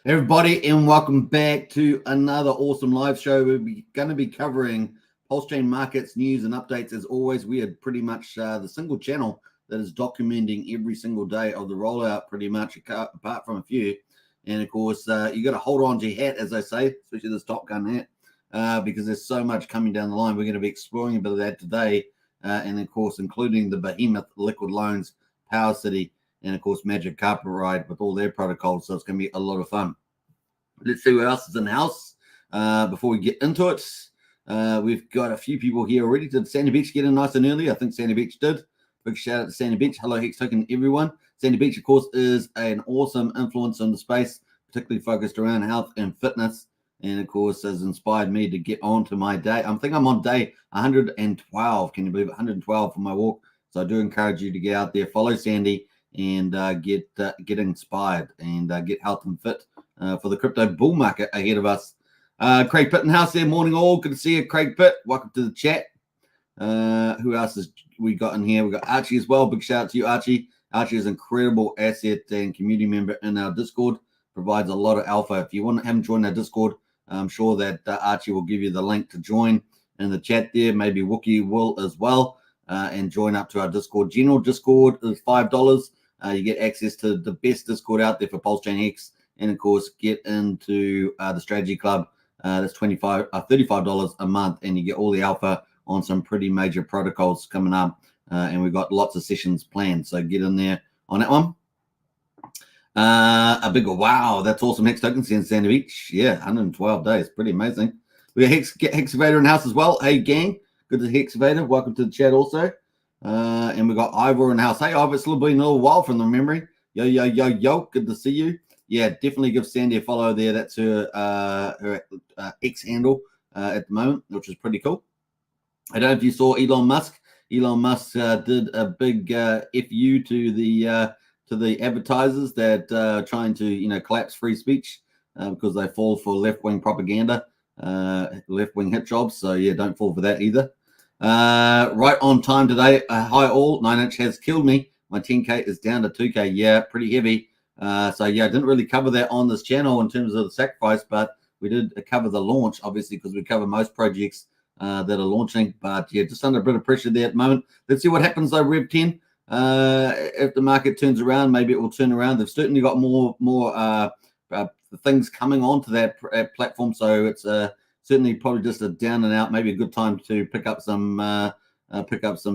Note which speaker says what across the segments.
Speaker 1: Everybody, and welcome back to another awesome live show. We're going to be covering Pulsechain markets, news, and updates. As always, we are pretty much the single channel that is documenting every single day of the rollout, pretty much, apart from a few. And of course, you got to hold on to your hat, as I say, especially this Top Gun hat, because there's so much coming down the line. We're going to be exploring a bit of that today, and of course, including the behemoth liquid loans, Power City, and of course Magic Carpet Ride with all their protocols. So it's going to be a lot of fun. Let's see what else is in the house before we get into it. We've got a few people here already. Did Sandy Beach get in nice and early? I think Sandy Beach did. Big shout out to Sandy Beach. Hello, Hex Token, everyone. Sandy Beach, of course, is an awesome influencer in the space, particularly focused around health and fitness. And of course, has inspired me to get on to my day. I think I'm on day 112. Can you believe it? 112 for my walk. So I do encourage you to get out there, follow Sandy, and get inspired and get health and fit for the crypto bull market ahead of us. Craig Pittenhouse there, morning all. Good to see you, Craig Pitt. Welcome to the chat. Who else has we got in here? We got Archie as well. Big shout out to you, Archie. Archie is an incredible asset and community member in our Discord. Provides a lot of alpha. If you haven't joined our Discord, I'm sure that Archie will give you the link to join in the chat there. Maybe Wookie will as well, and join up to our Discord. General Discord is $5. You get access to the best Discord out there for Pulsechain X, and of course get into the Strategy Club. That's $35 a month, and you get all the alpha on some pretty major protocols coming up. And we've got lots of sessions planned, so get in there on that one. A big wow, that's awesome. Hex Tokens in Sandy Beach. Yeah, 112 days. Pretty amazing. We got Hexavator in house as well. Hey, gang. Good to Hexavator. Welcome to the chat also. And we got Ivor in house. Hey, Ivor, it's been a little while from the memory. Yo, yo, yo, yo. Good to see you. Yeah, definitely give Sandy a follow there. That's her X handle at the moment, which is pretty cool. I don't know if you saw Elon Musk. Elon Musk did a big FU to the advertisers that trying to collapse free speech because they fall for left-wing propaganda, left-wing hit jobs. So yeah, don't fall for that either. Right on time today. Hi all. 9inch has killed me. My 10K is down to 2K. Yeah, pretty heavy. So yeah, I didn't really cover that on this channel in terms of the sacrifice, but we did cover the launch, obviously, because we cover most projects that are launching. But yeah, just under a bit of pressure there at the moment. Let's see what happens though, Rev 10. If the market turns around, maybe it will turn around. They've certainly got more things coming onto that platform, so it's certainly probably just a down and out. Maybe a good time to pick up some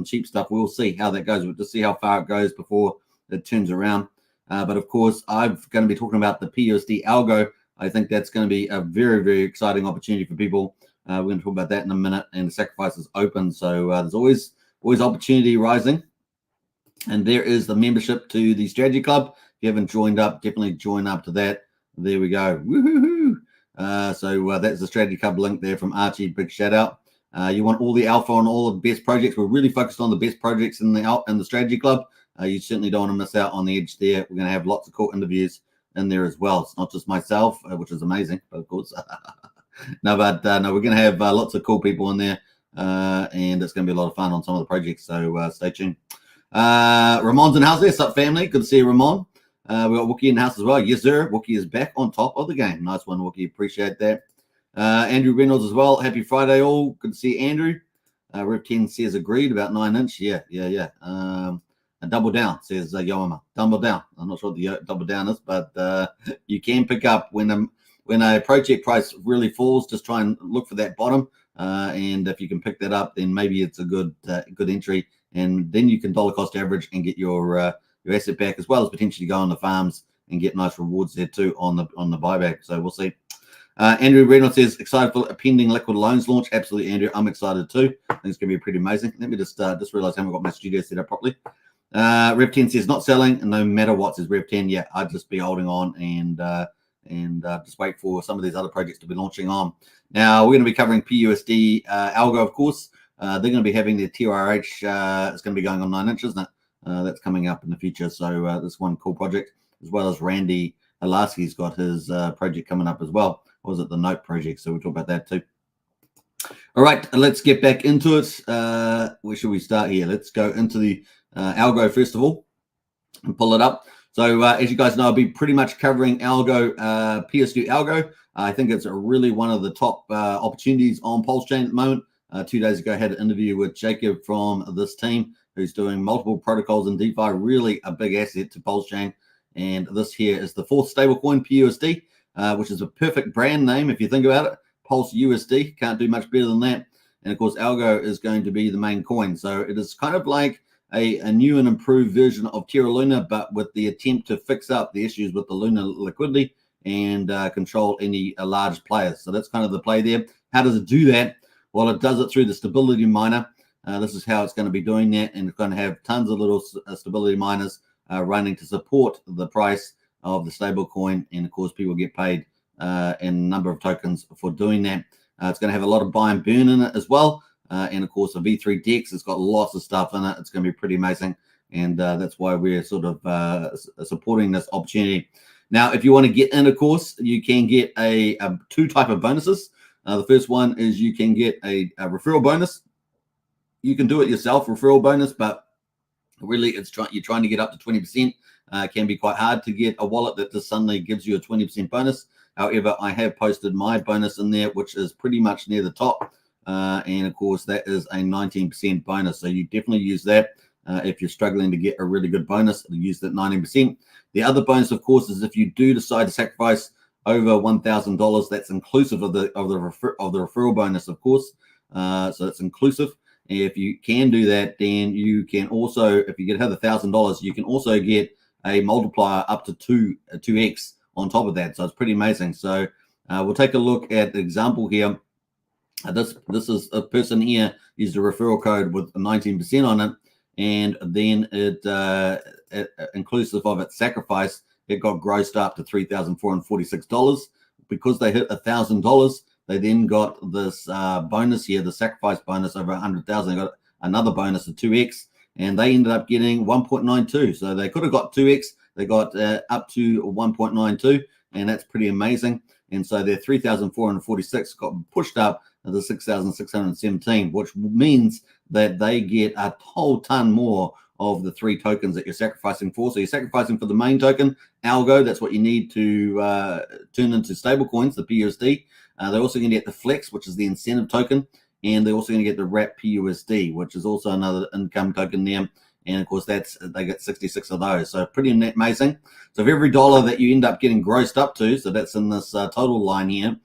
Speaker 1: cheap stuff. We'll see how that goes. We'll just see how far it goes before it turns around. But of course, I'm going to be talking about the PUSD algo. I think that's going to be a very, very exciting opportunity for people. We're going to talk about that in a minute. And the sacrifice is open, so there's always opportunity rising. And there is the membership to the Strategy Club. If you haven't joined up, definitely join up to that. There we go. Woohoo! So that's the Strategy Club link there from Archie. Big shout out. You want all the alpha on all the best projects. We're really focused on the best projects in the Strategy Club. You certainly don't want to miss out on the edge there. We're going to have lots of cool interviews in there as well. It's not just myself, which is amazing, but of course. No, we're going to have lots of cool people in there, and it's going to be a lot of fun on some of the projects. So stay tuned. Ramon's in house there. Sup, family? Good to see you, Ramon. We got Wookie in house as well. Yes, sir. Wookie is back on top of the game. Nice one, Wookie. Appreciate that. Andrew Reynolds as well. Happy Friday, all. Good to see Andrew. Rev 10 says agreed about 9inch. Yeah. And double down, says Yoama. Double down. I'm not sure what the double down is, but you can pick up when a project price really falls. Just try and look for that bottom, and if you can pick that up, then maybe it's a good entry, and then you can dollar cost average and get your asset back, as well as potentially go on the farms and get nice rewards there too on the buyback. So we'll see. Andrew Reynolds says excited for a pending liquid loans launch. Absolutely, Andrew. I'm excited too. I think it's going to be pretty amazing. Let me just realize I haven't got my studio set up properly. Rev 10 says not selling, and no matter what, says Rev 10. Yeah, I'd just be holding on and just wait for some of these other projects to be launching on. Now we're going to be covering PUSD algo, of course. They're going to be having their TRH. It's going to be going on 9inch, isn't it? That's coming up in the future. So this one cool project, as well as Randy Alasky's got his project coming up as well. Or was it the Note project? So we'll talk about that too. All right, let's get back into it. Where should we start here? Let's go into the algo first of all and pull it up. So as you guys know, I'll be pretty much covering algo, PUSD algo. I think it's really one of the top opportunities on Pulsechain at the moment. 2 days ago, I had an interview with Jacob from this team who's doing multiple protocols in DeFi, really a big asset to Pulsechain. And this here is the fourth stablecoin, PUSD, which is a perfect brand name if you think about it. Pulse USD, can't do much better than that. And of course, algo is going to be the main coin. So it is kind of like a new and improved version of Terra Luna, but with the attempt to fix up the issues with the Luna liquidity and control any large players. So that's kind of the play there. How does it do that? Well, it does it through the stability miner. This is how it's going to be doing that, and it's going to have tons of little stability miners running to support the price of the stable coin, and of course people get paid in a number of tokens for doing that. It's going to have a lot of buy and burn in it as well, and of course a V3 DEX. It's got lots of stuff in it. It's going to be pretty amazing, and that's why we're sort of supporting this opportunity. Now, if you want to get in, of course, you can get two type of bonuses. The first one is you can get a referral bonus. You can do it yourself, referral bonus, but really you're trying to get up to 20%. It can be quite hard to get a wallet that just suddenly gives you a 20% bonus. However, I have posted my bonus in there, which is pretty much near the top. And of course, that is a 19% bonus. So you definitely use that. If you're struggling to get a really good bonus, use that 19%. The other bonus, of course, is if you do decide to sacrifice over $1,000, that's inclusive of the referral bonus, of course. So it's inclusive. If you can do that, then you can also, if you get $1,000, you can also get a multiplier up to 2x on top of that. So it's pretty amazing. So we'll take a look at the example here. This is a person here used a referral code with 19% on it, and then it inclusive of its sacrifice, it got grossed up to $3,446. Because they hit $1,000, they then got this bonus here, the sacrifice bonus over 100,000. They got another bonus of 2x, and they ended up getting 1.92. So they could have got 2x. They got up to 1.92, and that's pretty amazing. And so their 3,446 got pushed up to the 6,617, which means that they get a whole ton more of the three tokens that you're sacrificing for. So you're sacrificing for the main token, algo. That's what you need to turn into stablecoins, the PUSD. They're also going to get the Flex, which is the incentive token, and they're also going to get the Wrap PUSD, which is also another income token there. And of course, they get 66 of those. So pretty amazing. So for every dollar that you end up getting grossed up to, so that's in this total line here,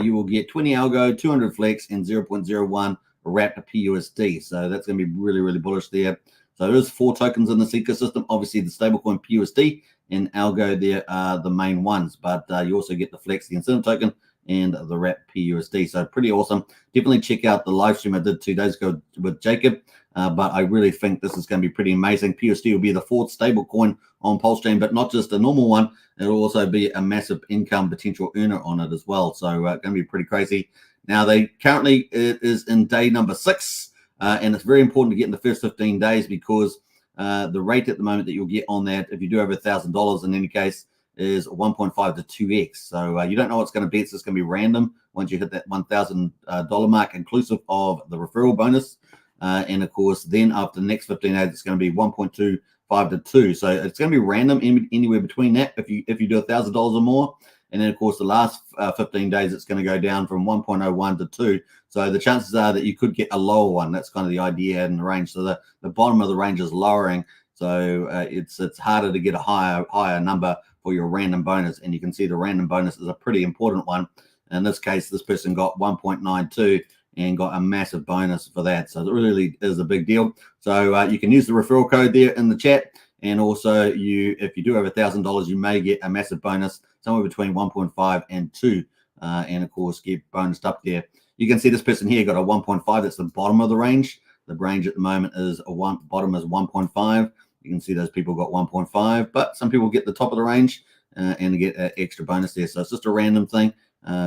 Speaker 1: you will get 20 algo, 200 Flex, and 0.01 Wrap PUSD. So that's going to be really, really bullish there. So there's 4 tokens in this ecosystem. Obviously, the stablecoin PUSD and algo there are the main ones, but you also get the Flex, the incentive token, and the Wrap PUSD. So pretty awesome. Definitely check out the live stream I did 2 days ago with Jacob. But I really think this is going to be pretty amazing. PUSD will be the 4th stable coin on Pulsechain, but not just a normal one. It'll also be a massive income potential earner on it as well. So going to be pretty crazy. Now, it is in day number 6. And it's very important to get in the first 15 days because the rate at the moment that you'll get on that, if you do over $1,000 in any case, is 1.5 to 2x. So you don't know what's going to be. It's just going to be random once you hit that $1,000 mark, inclusive of the referral bonus. And of course, then after the next 15 days, it's going to be 1.25 to 2. So it's going to be random anywhere between that if you do $1,000 or more. And then, of course, the last 15 days, it's going to go down from 1.01 to 2. So the chances are that you could get a lower one. That's kind of the idea in the range. So the bottom of the range is lowering. So it's harder to get a higher number for your random bonus. And you can see the random bonus is a pretty important one. In this case, this person got 1.92 and got a massive bonus for that. So it really is a big deal. So you can use the referral code there in the chat. And also, if you do over $1,000, you may get a massive bonus somewhere between 1.5 and 2. And of course, get bonused up there. You can see this person here got a 1.5. That's the bottom of the range. The range at the moment is bottom is 1.5. You can see those people got 1.5, but some people get the top of the range and get an extra bonus there. So it's just a random thing.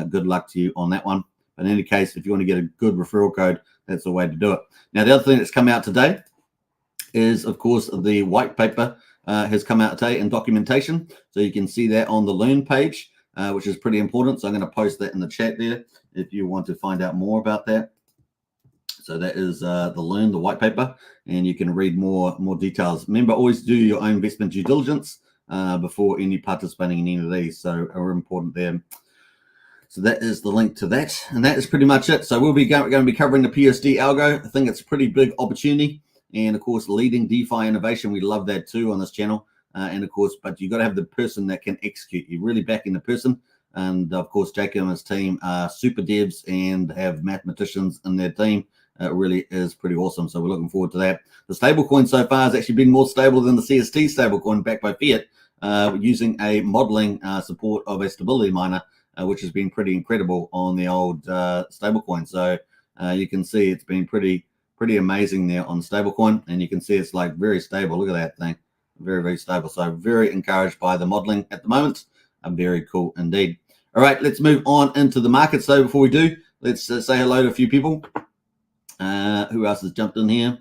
Speaker 1: Good luck to you on that one. But in any case, if you want to get a good referral code, that's the way to do it. Now, the other thing that's come out today is, of course, the white paper has come out today in documentation. So you can see that on the Learn page, which is pretty important. So I'm going to post that in the chat there if you want to find out more about that. So that is the Learn, the white paper, and you can read more details. Remember, always do your own investment due diligence. before any participating in any of these. So are important there. So that is the link to that, and that is pretty much it. So we'll be going to be covering the PUSD algo. I think it's a pretty big opportunity, and of course, leading DeFi innovation. We love that too on this channel, and of course, but you've got to have the person that can execute. You're really backing the person, and of course, Jacob and his team are super devs and have mathematicians in their team. It really is pretty awesome. So we're looking forward to that. The stablecoin so far has actually been more stable than the CST stablecoin backed by fiat, using a modeling support of a stability miner, which has been pretty incredible on the old stablecoin. So you can see it's been pretty amazing there on stablecoin, and you can see it's like very stable. Look at that thing, very, very stable. So very encouraged by the modeling at the moment. Very cool indeed. All right, let's move on into the market. So before we do, let's say hello to a few people. Who else has jumped in here?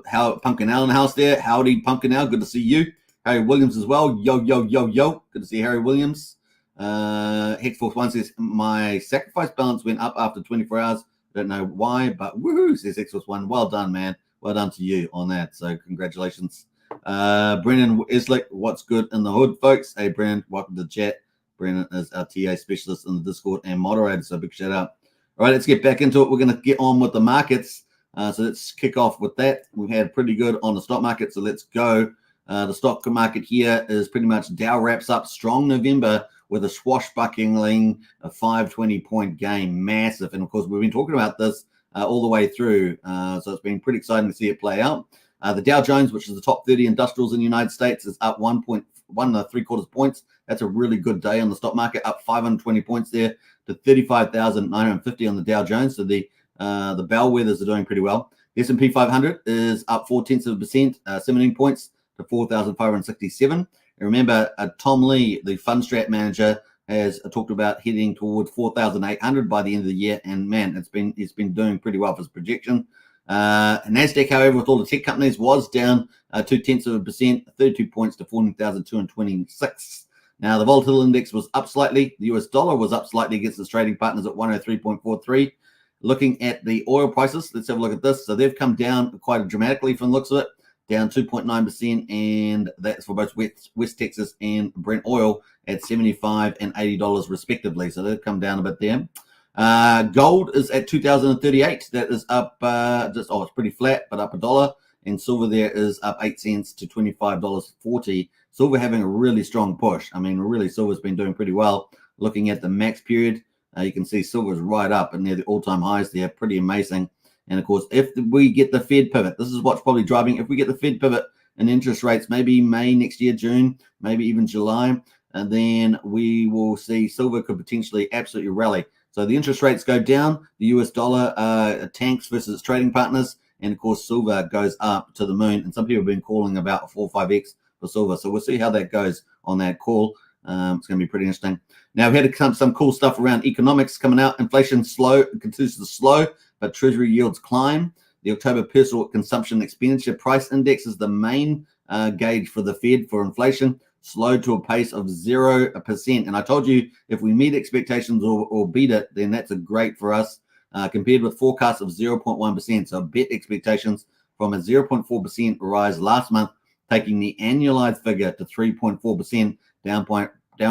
Speaker 1: How Pumpkin Al in the house there. Howdy, Pumpkin Al. Good to see you. Harry Williams as well. Yo, yo, yo, yo. Good to see Harry Williams. Hexforce1 says, my sacrifice balance went up after 24 hours. Don't know why, but woohoo, says Hexforce1. Well done, man. Well done to you on that. So congratulations. Brennan Islick, what's good in the hood, folks? Hey, Brennan, welcome to the chat. Brennan is our TA specialist in the Discord and moderator, so big shout out. All right, let's get back into it. We're going to get on with the markets. So let's kick off with that. We've had pretty good on the stock market, so let's go. The stock market here is pretty much Dow wraps up strong November with a swashbuckling 520-point gain, massive. And of course, we've been talking about this all the way through. So it's been pretty exciting to see it play out. The Dow Jones, which is the top 30 industrials in the United States, is up 1.3 points. That's a really good day on the stock market, up 520 points there to 35,950 on the Dow Jones. So the bellwethers are doing pretty well. The S&P 500 is up 0.4%, 17 points to 4,567. And remember, Tom Lee, the fund strat manager, has talked about heading towards 4,800 by the end of the year. And man, it's been doing pretty well for his projection. Nasdaq, however, with all the tech companies, was down 0.2%, 32 points to 14,226. Now, the volatile index was up slightly. The US dollar was up slightly against its trading partners at 103.43. Looking at the oil prices, let's have a look at this. So they've come down quite dramatically from the looks of it, down 2.9%, and that's for both West Texas and Brent oil at $75 and $80 respectively. So they've come down a bit there. Gold is at 2,038. That is up it's pretty flat, but up $1. And silver there is up 8 cents to $25.40. Silver having a really strong push. I mean, really, silver's been doing pretty well. Looking at the max period, you can see silver's right up and near the all-time highs there. Pretty amazing. And, of course, if we get the Fed pivot, this is what's probably driving. If we get the Fed pivot in interest rates, maybe May next year, June, maybe even July, and then we will see silver could potentially absolutely rally. So the interest rates go down, the US dollar tanks versus its trading partners, and, of course, silver goes up to the moon. And some people have been calling about a 4 or 5x for silver. So we'll see how that goes on that call. It's going to be pretty interesting. Now, we had some cool stuff around economics coming out. Inflation continues to slow, but treasury yields climb. The October personal consumption expenditure price index is the main gauge for the Fed for inflation, slowed to a pace of 0%. And I told you, if we meet expectations or beat it, then that's a great for us, compared with forecasts of 0.1%. So bet expectations from a 0.4% rise last month, taking the annualized figure to 3.4%, down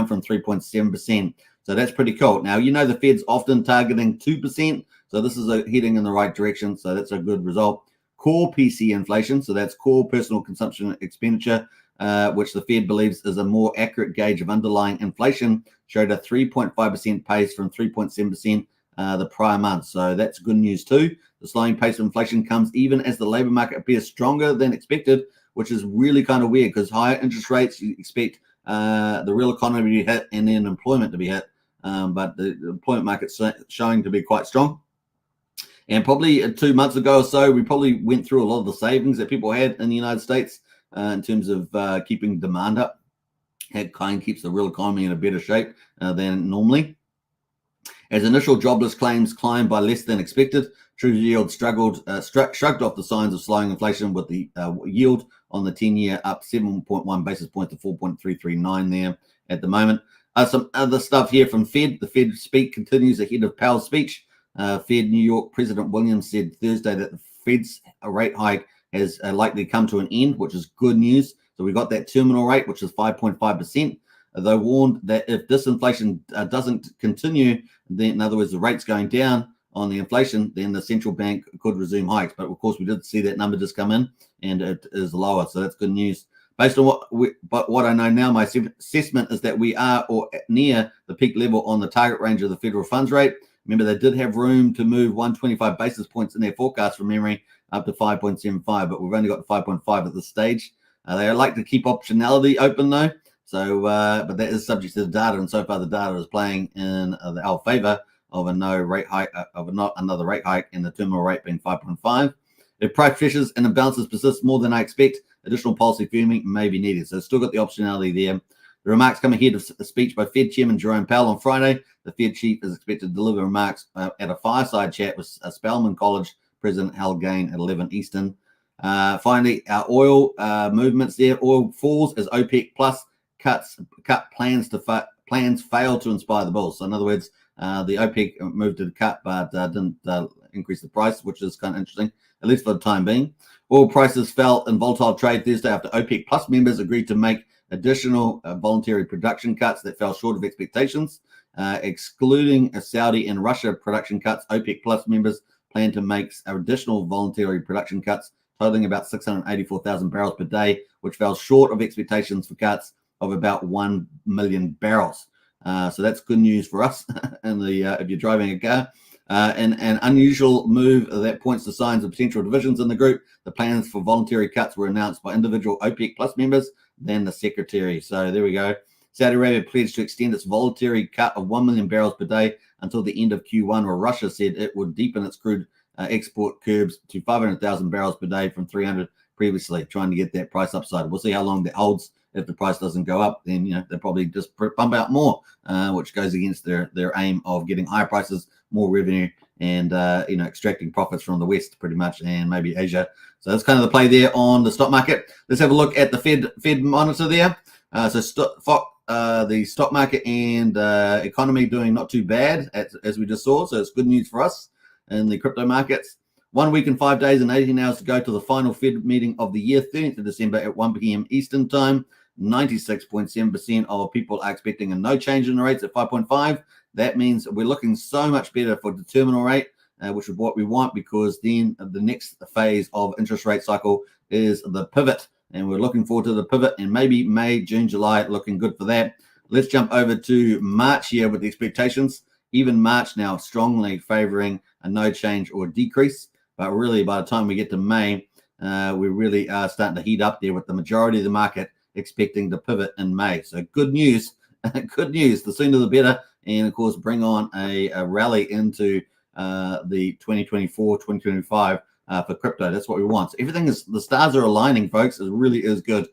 Speaker 1: from 3.7%. So that's pretty cool. Now, you know the Fed's often targeting 2%, so this is heading in the right direction, so that's a good result. Core PC inflation, so that's core personal consumption expenditure, which the Fed believes is a more accurate gauge of underlying inflation, showed a 3.5% pace from 3.7% the prior month. So that's good news too. The slowing pace of inflation comes even as the labor market appears stronger than expected, which is really kind of weird because higher interest rates, you expect the real economy to be hit and then employment to be hit. But the employment market's showing to be quite strong. And probably 2 months ago or so, we probably went through a lot of the savings that people had in the United States in terms of keeping demand up. It kind of keeps the real economy in a better shape than normally. As initial jobless claims climbed by less than expected, Treasury yield shrugged off the signs of slowing inflation, with the yield on the 10-year up 7.1 basis points to 4.339 there at the moment. Some other stuff here from Fed. The Fed speak continues ahead of Powell's speech. Fed New York President Williams said Thursday that the Fed's rate hike has likely come to an end, which is good news. So we got that terminal rate, which is 5.5%. They warned that if disinflation doesn't continue, then in other words, the rate's going down on the inflation, then the central bank could resume hikes. But of course, we did see that number just come in, and it is lower. So that's good news. Based on what I know now, my assessment is that we are or near the peak level on the target range of the federal funds rate. Remember, they did have room to move 125 basis points in their forecast from memory up to 5.75, but we've only got 5.5 at this stage. They like to keep optionality open though. So, but that is subject to the data, and so far the data is playing in our favor of a no rate hike, of not another rate hike, and the terminal rate being 5.5. If price pressures and imbalances persist more than I expect, additional policy firming may be needed. So still got the optionality there. The remarks come ahead of a speech by Fed Chairman Jerome Powell on Friday. The Fed chief is expected to deliver remarks at a fireside chat with Spelman College President Hal Gain at 11 Eastern. Finally, our oil movements there. Oil falls as OPEC Plus cut plans fail to inspire the bulls. So in other words, the OPEC moved to the cut, but didn't increase the price, which is kind of interesting, at least for the time being. Oil prices fell in volatile trade Thursday after OPEC Plus members agreed to make additional voluntary production cuts that fell short of expectations. Excluding Saudi and Russia production cuts, OPEC Plus members plan to make additional voluntary production cuts totaling about 684,000 barrels per day, which fell short of expectations for cuts of about 1 million barrels. So that's good news for us and if you're driving a car. An unusual move that points to signs of potential divisions in the group. The plans for voluntary cuts were announced by individual OPEC Plus members, then the secretary. So there we go. Saudi Arabia pledged to extend its voluntary cut of 1 million barrels per day until the end of Q1, where Russia said it would deepen its crude export curbs to 500,000 barrels per day from 300 previously, trying to get that price upside. We'll see how long that holds. If the price doesn't go up, then they'll probably just pump out more, which goes against their aim of getting higher prices, more revenue, and extracting profits from the West pretty much, and maybe Asia. So that's kind of the play there on the stock market. Let's have a look at the Fed monitor there. The stock market and economy doing not too bad as we just saw. So it's good news for us in the crypto markets. 1 week and 5 days and 18 hours to go to the final Fed meeting of the year, 13th of December at 1 p.m. Eastern time. 96.7% of people are expecting a no change in the rates at 5.5. That means we're looking so much better for the terminal rate, which is what we want, because then the next phase of interest rate cycle is the pivot. And we're looking forward to the pivot, and maybe May, June, July, looking good for that. Let's jump over to March here with the expectations. Even March now strongly favoring a no change or decrease. But really, by the time we get to May, we really are starting to heat up there with the majority of the market expecting to pivot in May. So good news, good news. The sooner the better. And of course, bring on a rally into the 2024, 2025 for crypto. That's what we want. So everything is, the stars are aligning, folks. It really is good.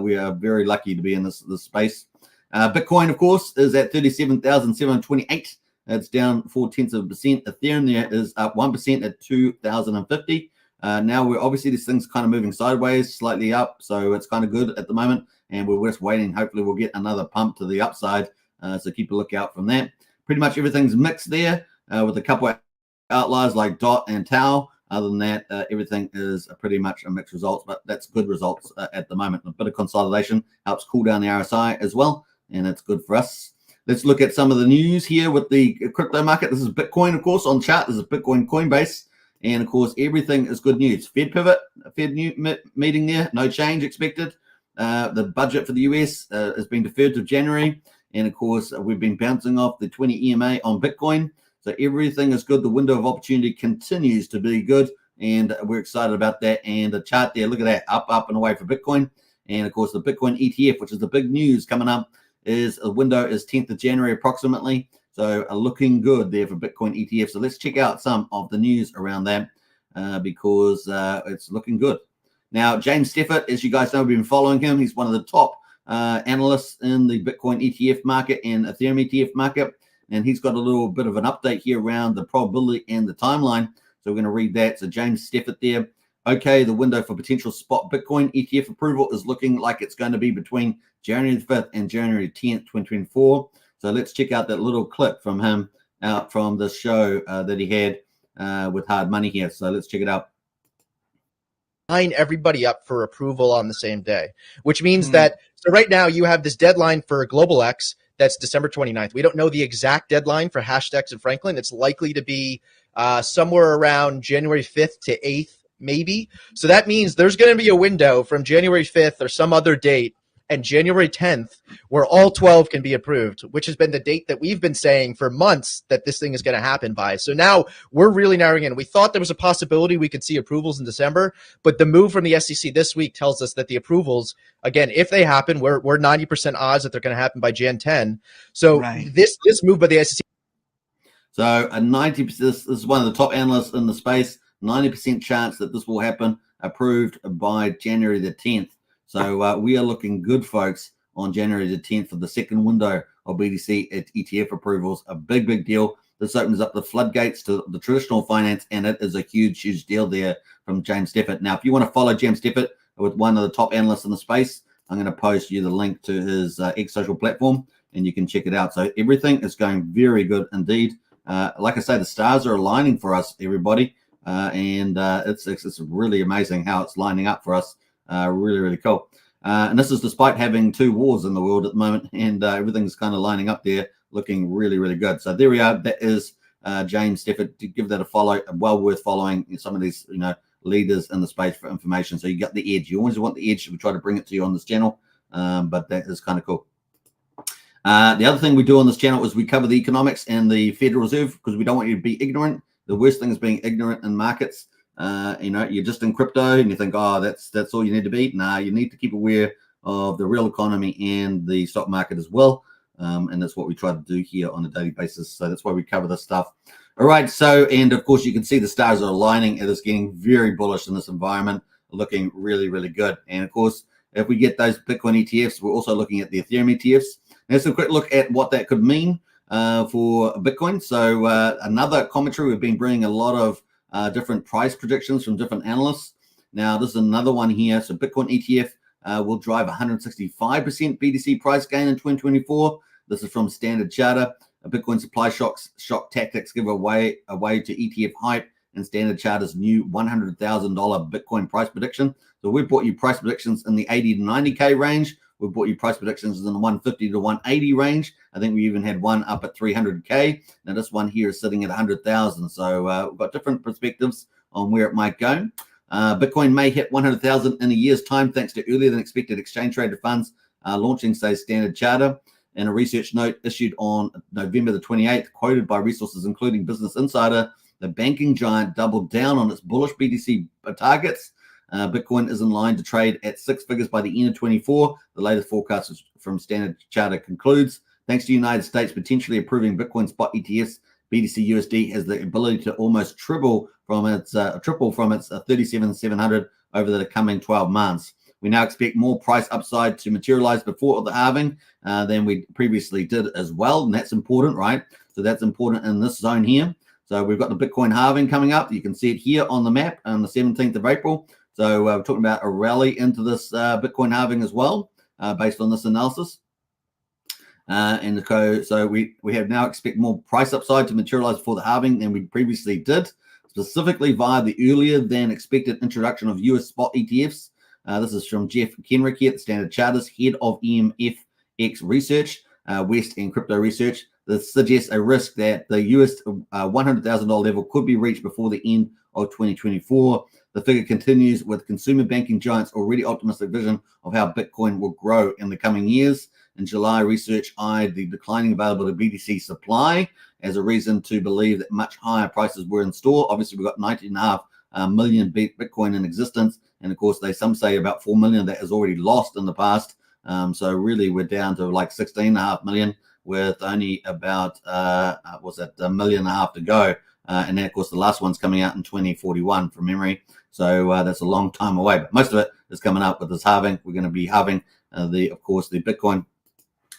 Speaker 1: We are very lucky to be in this space. Bitcoin, of course, is at 37,728. It's down 0.4%. Ethereum there is up 1% at 2,050. Now we're obviously, this thing's kind of moving sideways, slightly up, so it's kind of good at the moment, and we're just waiting. Hopefully we'll get another pump to the upside, so keep a lookout from that. Pretty much everything's mixed there, with a couple of outliers like DOT and Tau. Other than that, everything is pretty much a mixed results, but that's good results at the moment. A bit of consolidation helps cool down the RSI as well, and it's good for us. Let's look at some of the news here with the crypto market. This is Bitcoin, of course, on chart. This is Bitcoin Coinbase. And, of course, everything is good news. Fed pivot, Fed meeting there, no change expected. The budget for the US has been deferred to January. And, of course, we've been bouncing off the 20 EMA on Bitcoin. So everything is good. The window of opportunity continues to be good. And we're excited about that. And the chart there, look at that, up and away for Bitcoin. And, of course, the Bitcoin ETF, which is the big news coming up, is a window is 10th of January approximately. So looking good there for Bitcoin ETF. So let's check out some of the news around that because it's looking good. Now, James Steffert, as you guys know, we've been following him. He's one of the top analysts in the Bitcoin ETF market and Ethereum ETF market. And he's got a little bit of an update here around the probability and the timeline. So we're going to read that. So James Steffert there. Okay, the window for potential spot Bitcoin ETF approval is looking like it's going to be between January the 5th and January 10th, 2024. So let's check out that little clip from him out from the show that he had with Hard Money here. So let's check it out.
Speaker 2: line everybody up for approval on the same day, which means that, so right now you have this deadline for Global X that's December 29th. We don't know the exact deadline for Hashdex and Franklin. It's likely to be somewhere around January 5th to 8th, maybe. So that means there's going to be a window from January 5th or some other date and January 10th where all 12 can be approved, which has been the date that we've been saying for months that this thing is going to happen by. So now we're really narrowing in. We thought there was a possibility we could see approvals in December, but the move from the SEC this week tells us that the approvals, again, if they happen, we're 90% odds that they're going to happen by Jan 10. So this move by the SEC.
Speaker 1: So a 90%, this is one of the top analysts in the space, 90% chance that this will happen, approved by January the 10th. So we are looking good, folks, on January the 10th for the second window of BTC at ETF approvals. A big, big deal. This opens up the floodgates to the traditional finance, and it is a huge, huge deal there from James Steffert. Now, if you want to follow James Steffert with one of the top analysts in the space, I'm going to post you the link to his X social platform, and you can check it out. So everything is going very good indeed. Like I say, the stars are aligning for us, everybody, and it's really amazing how it's lining up for us. Really, really cool. And this is despite having 2 wars in the world at the moment, and everything's kind of lining up there, looking really, really good. So there we are. That is James Steffert. To give that a follow, well worth following some of these, leaders in the space for information. So you got the edge. You always want the edge. We try to bring it to you on this channel, but that is kind of cool. The other thing we do on this channel is we cover the economics and the Federal Reserve because we don't want you to be ignorant. The worst thing is being ignorant in markets. You're just in crypto and you think, oh, that's all you need to be. Nah, you need to keep aware of the real economy and the stock market as well. And that's what we try to do here on a daily basis. So that's why we cover this stuff. All right. So, and of course, you can see the stars are aligning. It is getting very bullish in this environment, looking really, really good. And of course, if we get those Bitcoin ETFs, we're also looking at the Ethereum ETFs. Let's have a quick look at what that could mean for Bitcoin. So another commentary, we've been bringing a lot of different price predictions from different analysts. Now, this is another one here. So Bitcoin ETF will drive 165% BTC price gain in 2024. This is from Standard Charter. Bitcoin supply shock tactics give away to ETF hype and Standard Charter's new $100,000 Bitcoin price prediction. So we brought you price predictions in the 80 to 90K range. We brought you price predictions in the 150 to 180 range. I think we even had one up at 300K. Now this one here is sitting at 100,000. So we've got different perspectives on where it might go. Bitcoin may hit 100,000 in a year's time thanks to earlier than expected exchange traded funds launching, says Standard Charter. In a research note issued on November the 28th, quoted by resources including Business Insider, the banking giant doubled down on its bullish BTC targets. Bitcoin is in line to trade at 6 figures by the end of 24. The latest forecast from Standard Charter concludes, thanks to the United States potentially approving Bitcoin spot ETFs, BTC USD has the ability to almost triple from its 37,700 over the coming 12 months. We now expect more price upside to materialize before the halving than we previously did as well. And that's important, right? So that's important in this zone here. So we've got the Bitcoin halving coming up. You can see it here on the map on the 17th of April. So we're talking about a rally into this Bitcoin halving as well, based on this analysis. So we have now expect more price upside to materialize before the halving than we previously did, specifically via the earlier than expected introduction of US spot ETFs. This is from Jeff Kenrick here at Standard Charter's head of EMFX Research, West and Crypto Research. This suggests a risk that the US $100,000 level could be reached before the end of 2024. The figure continues with consumer banking giants already optimistic vision of how Bitcoin will grow in the coming years. In July, research eyed the declining available BTC supply as a reason to believe that much higher prices were in store. Obviously, we've got 19.5 million Bitcoin in existence. And of course, some say about 4 million that is already lost in the past. So really, we're down to like 16.5 million with only about, a million and a half to go. And then, of course, the last one's coming out in 2041 from memory. So that's a long time away. But most of it is coming up with this halving. We're going to be halving the Bitcoin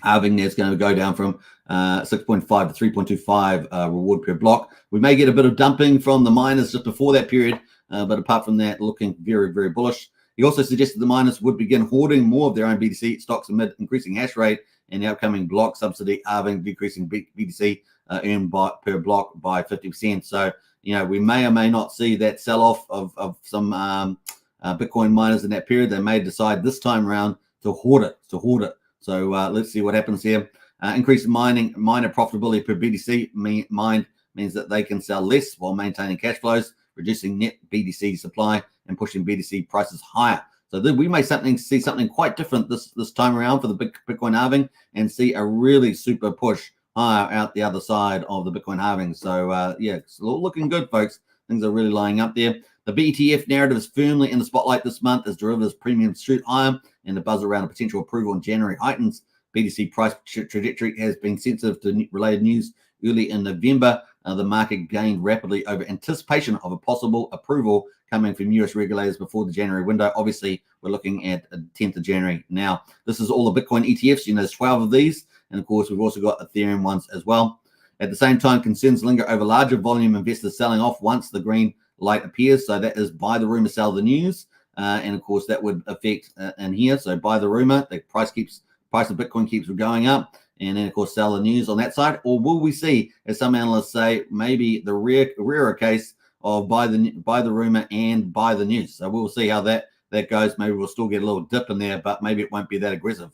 Speaker 1: halving there is going to go down from 6.5 to 3.25 reward per block. We may get a bit of dumping from the miners just before that period. But apart from that, looking very, very bullish. He also suggested the miners would begin hoarding more of their own BTC stocks amid increasing hash rate and the upcoming block subsidy halving, decreasing BTC earned per block by 50%. So, we may or may not see that sell-off of some Bitcoin miners in that period. They may decide this time around to hoard it. So let's see what happens here. Increased miner profitability per BTC mined means that they can sell less while maintaining cash flows, reducing net BTC supply and pushing BTC prices higher. So we may see something quite different this time around for the Bitcoin halving, and see a really super push higher out the other side of the Bitcoin halving. So yeah, it's looking good, folks. Things are really lining up there. The BETF narrative is firmly in the spotlight this month as derivatives premiums shoot higher, and the buzz around a potential approval in January heightens. BTC price trajectory has been sensitive to related news early in November. The market gained rapidly over anticipation of a possible approval coming from US regulators before the January window. Obviously, we're looking at 10th of January now. This is all the Bitcoin ETFs. You know, there's 12 of these. And of course, we've also got Ethereum ones as well. At the same time, concerns linger over larger volume investors selling off once the green light appears. So that is buy the rumor, sell the news. And of course, that would affect in here. So buy the rumor, the price of Bitcoin keeps going up. And then, of course, sell the news on that side. Or will we see, as some analysts say, maybe the rarer case of buy the rumor and buy the news? So we'll see how that goes. Maybe we'll still get a little dip in there, but maybe it won't be that aggressive.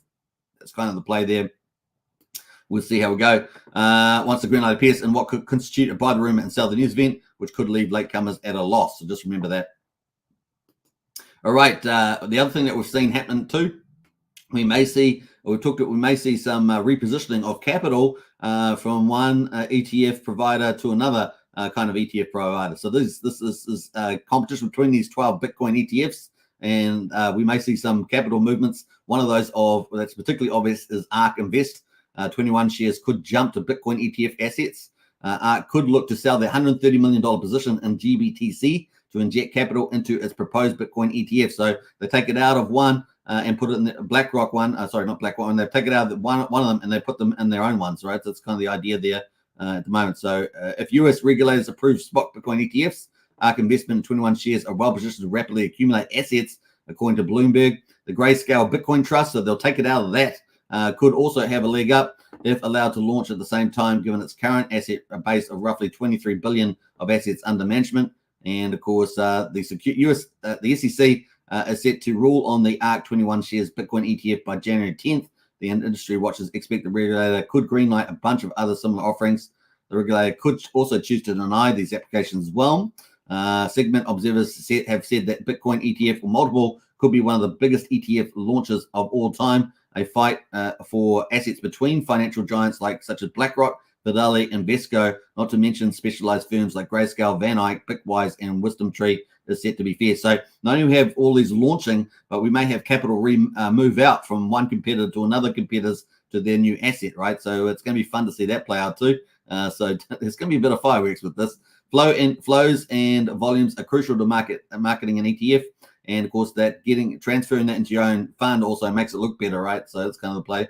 Speaker 1: That's kind of the play there. We'll see how we go. Once the green light appears, and what could constitute a buy the rumor and sell the news event, which could leave latecomers at a loss. So just remember that. All right. The other thing that we've seen happen too, we may see some repositioning of capital from one ETF provider to another kind of ETF provider. So this is competition between these 12 Bitcoin ETFs, and we may see some capital movements. One of those that's particularly obvious is ARK Invest. 21 shares could jump to Bitcoin ETF assets. ARK could look to sell their $130 million position in GBTC to inject capital into its proposed Bitcoin ETF. So they take it out of one and put it in the BlackRock one. Sorry, not BlackRock one. They take it out of one of them and they put them in their own ones, right? So that's kind of the idea there at the moment. So if US regulators approve spot Bitcoin ETFs, ARK Investment in 21 shares are well positioned to rapidly accumulate assets, according to Bloomberg. The Grayscale Bitcoin Trust, so they'll take it out of that, could also have a leg up if allowed to launch at the same time, given its current asset base of roughly 23 billion of assets under management. And of course, the SEC is set to rule on the ARK 21 shares Bitcoin ETF by January 10th. The industry watchers expect the regulator could greenlight a bunch of other similar offerings. The regulator could also choose to deny these applications as well. Segment observers have said that Bitcoin ETF or multiple could be one of the biggest ETF launches of all time. A fight for assets between financial giants such as BlackRock, Fidelity, and Invesco, not to mention specialized firms like Grayscale, Van Eyck, Bitwise, and WisdomTree, is set to be fair. So not only we have all these launching, but we may have capital move out from one competitor to another competitor's to their new asset, right? So it's going to be fun to see that play out too. So there's going to be a bit of fireworks with this. Flows and volumes are crucial to marketing an ETF. And of course, transferring that into your own fund also makes it look better, right? So that's kind of the play.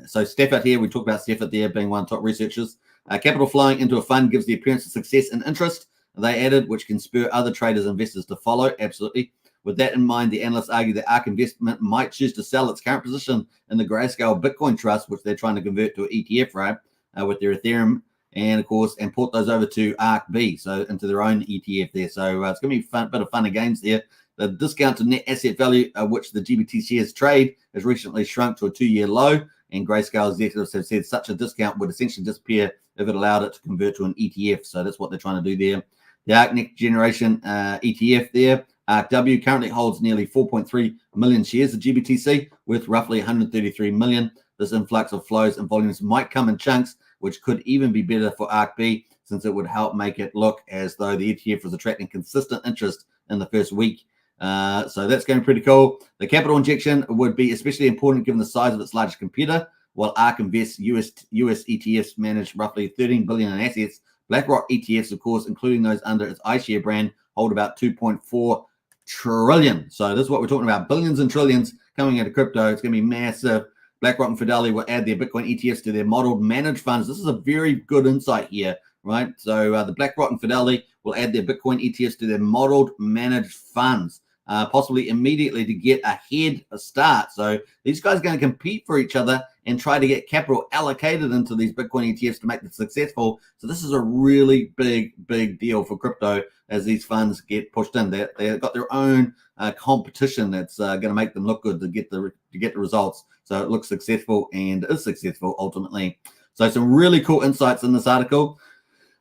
Speaker 1: So Stafford here, we talked about Stafford there being one of the top researchers. Capital flowing into a fund gives the appearance of success and interest, they added, which can spur other traders and investors to follow. Absolutely. With that in mind, the analysts argue that ARK Investment might choose to sell its current position in the Grayscale Bitcoin Trust, which they're trying to convert to an ETF, right, with their Ethereum, and of course, and port those over to ARK-B, so into their own ETF there. So it's going to be a bit of fun and games there. The discount to net asset value, which the GBT shares trade, has recently shrunk to a 2-year low, and Grayscale executives have said such a discount would essentially disappear if it allowed it to convert to an ETF. So that's what they're trying to do there. The ARK Next Generation ETF there, ARK-W, currently holds nearly 4.3 million shares of GBTC, worth roughly 133 million. This influx of flows and volumes might come in chunks, which could even be better for ARK-B, since it would help make it look as though the ETF was attracting consistent interest in the first week. So that's going pretty cool. The capital injection would be especially important given the size of its largest competitor. While ARK Invest US ETFs manage roughly 13 billion in assets, BlackRock ETFs, of course, including those under its iShare brand, hold about 2.4 trillion. So this is what we're talking about. Billions and trillions coming into crypto. It's going to be massive. BlackRock and Fidelity will add their Bitcoin ETFs to their modeled managed funds. This is a very good insight here, right? So the BlackRock and Fidelity will add their Bitcoin ETFs to their modeled managed funds. possibly immediately to get a head start. So these guys are going to compete for each other and try to get capital allocated into these Bitcoin ETFs to make them successful. So this is a really big deal for crypto as these funds get pushed in. They've got their own competition that's going to make them look good to get the results. So it looks successful and is successful ultimately. So some really cool insights in this article.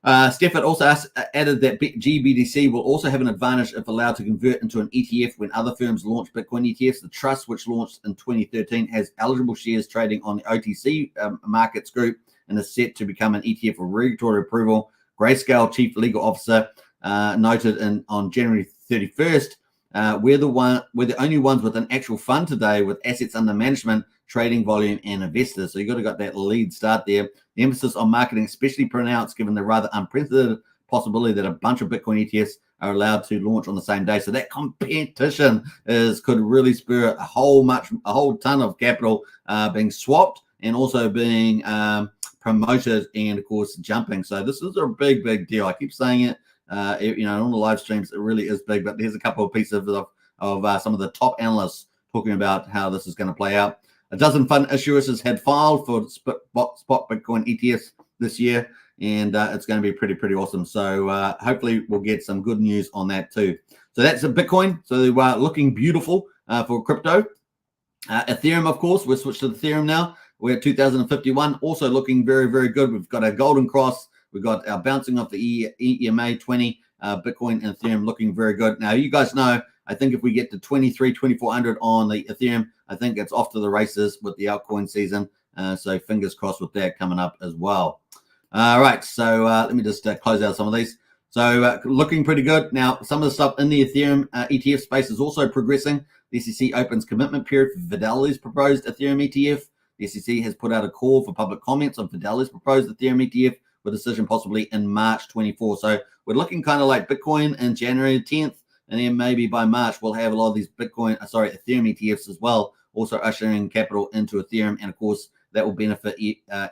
Speaker 1: Stefford also added that GBDC will also have an advantage if allowed to convert into an ETF when other firms launch Bitcoin ETFs. The trust, which launched in 2013, has eligible shares trading on the OTC markets group and is set to become an ETF for regulatory approval. Grayscale Chief Legal Officer noted on January 31st, we're the only ones with an actual fund today with assets under management, trading volume, and investors. So you got that lead start there. The emphasis on marketing especially pronounced given the rather unprecedented possibility that a bunch of Bitcoin ETFs are allowed to launch on the same day. So that competition could really spur a whole ton of capital being swapped and also being promoted and of course jumping. So this is a big deal. I keep saying it. On the live streams, it really is big. But here's a couple of pieces of some of the top analysts talking about how this is going to play out. A dozen fund issuers had filed for spot Bitcoin ETFs this year, and it's going to be pretty awesome. So hopefully we'll get some good news on that too. So that's a Bitcoin. So they were looking beautiful for crypto. Ethereum, of course, we're switched to Ethereum now. We're at 2051, also looking very good. We've got our golden cross. We've got our bouncing off the EMA 20, Bitcoin and Ethereum looking very good. Now, you guys know, I think if we get to 2400 on the Ethereum, I think it's off to the races with the altcoin season. So fingers crossed with that coming up as well. All right, so let me just close out some of these. So looking pretty good. Now, some of the stuff in the Ethereum ETF space is also progressing. The SEC opens commitment period for Fidelity's proposed Ethereum ETF. The SEC has put out a call for public comments on Fidelity's proposed Ethereum ETF, with a decision possibly in March 24. So we're looking kind of like Bitcoin in January 10th, and then maybe by March we'll have a lot of these Ethereum ETFs as well, also ushering capital into Ethereum, and of course that will benefit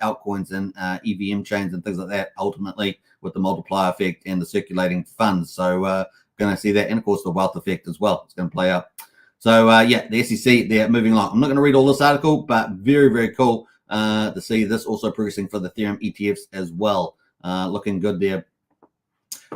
Speaker 1: altcoins and EVM chains and things like that ultimately with the multiplier effect and the circulating funds. So going to see that, and of course the wealth effect as well. It's going to play out. So the SEC, they're moving along. I'm not going to read all this article, but very cool to see this also progressing for the Ethereum ETFs as well. Looking good there.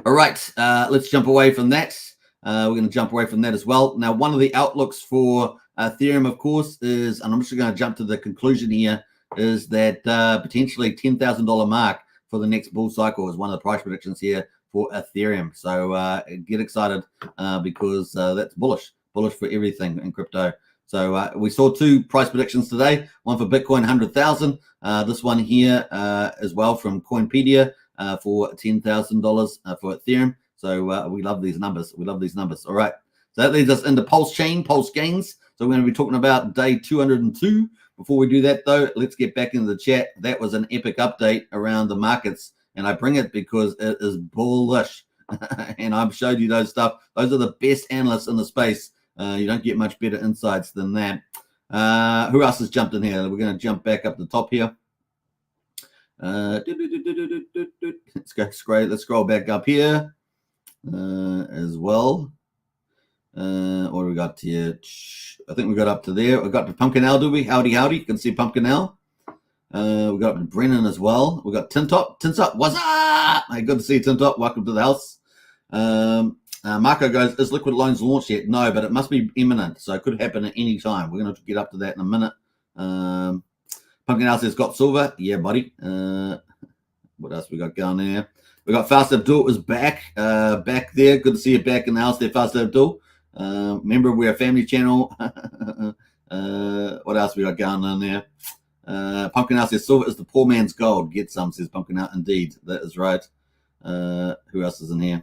Speaker 1: All right, let's jump away from that. We're going to jump away from that as well. Now, one of the outlooks for Ethereum, of course, is, and I'm just going to jump to the conclusion here, is that potentially $10,000 mark for the next bull cycle is one of the price predictions here for Ethereum. So get excited because that's bullish for everything in crypto. So we saw two price predictions today, one for Bitcoin, 100,000. This one here as well from Coinpedia for $10,000 for Ethereum. So we love these numbers. All right. So that leads us into Pulsechain, Pulse Gains. So we're going to be talking about day 202. Before we do that, though, let's get back into the chat. That was an epic update around the markets, and I bring it because it is bullish. And I've showed you those stuff. Those are the best analysts in the space. You don't get much better insights than that. Who else has jumped in here? We're going to jump back up the top here. Let's scroll back up here as well. What do we got here? I think we got up to there. We got to Pumpkin L, do we? Howdy. You can see Pumpkin L. We got Brennan as well. We got Tintop. What's up? Hey, good to see you, Tintop. Welcome to the house. Marco goes, is liquid loans launched yet? No, but it must be imminent, so it could happen at any time. We're going to get up to that in a minute. Pumpkin L says, got silver? Yeah, buddy. What else we got going there? We got Fast Abdul is back there. Good to see you back in the house there, Fast Abdul. Remember, we're a family channel. What else we got going on there? Pumpkin L says, silver is the poor man's gold. Get some, says Pumpkin L. Indeed, that is right. Who else is in here?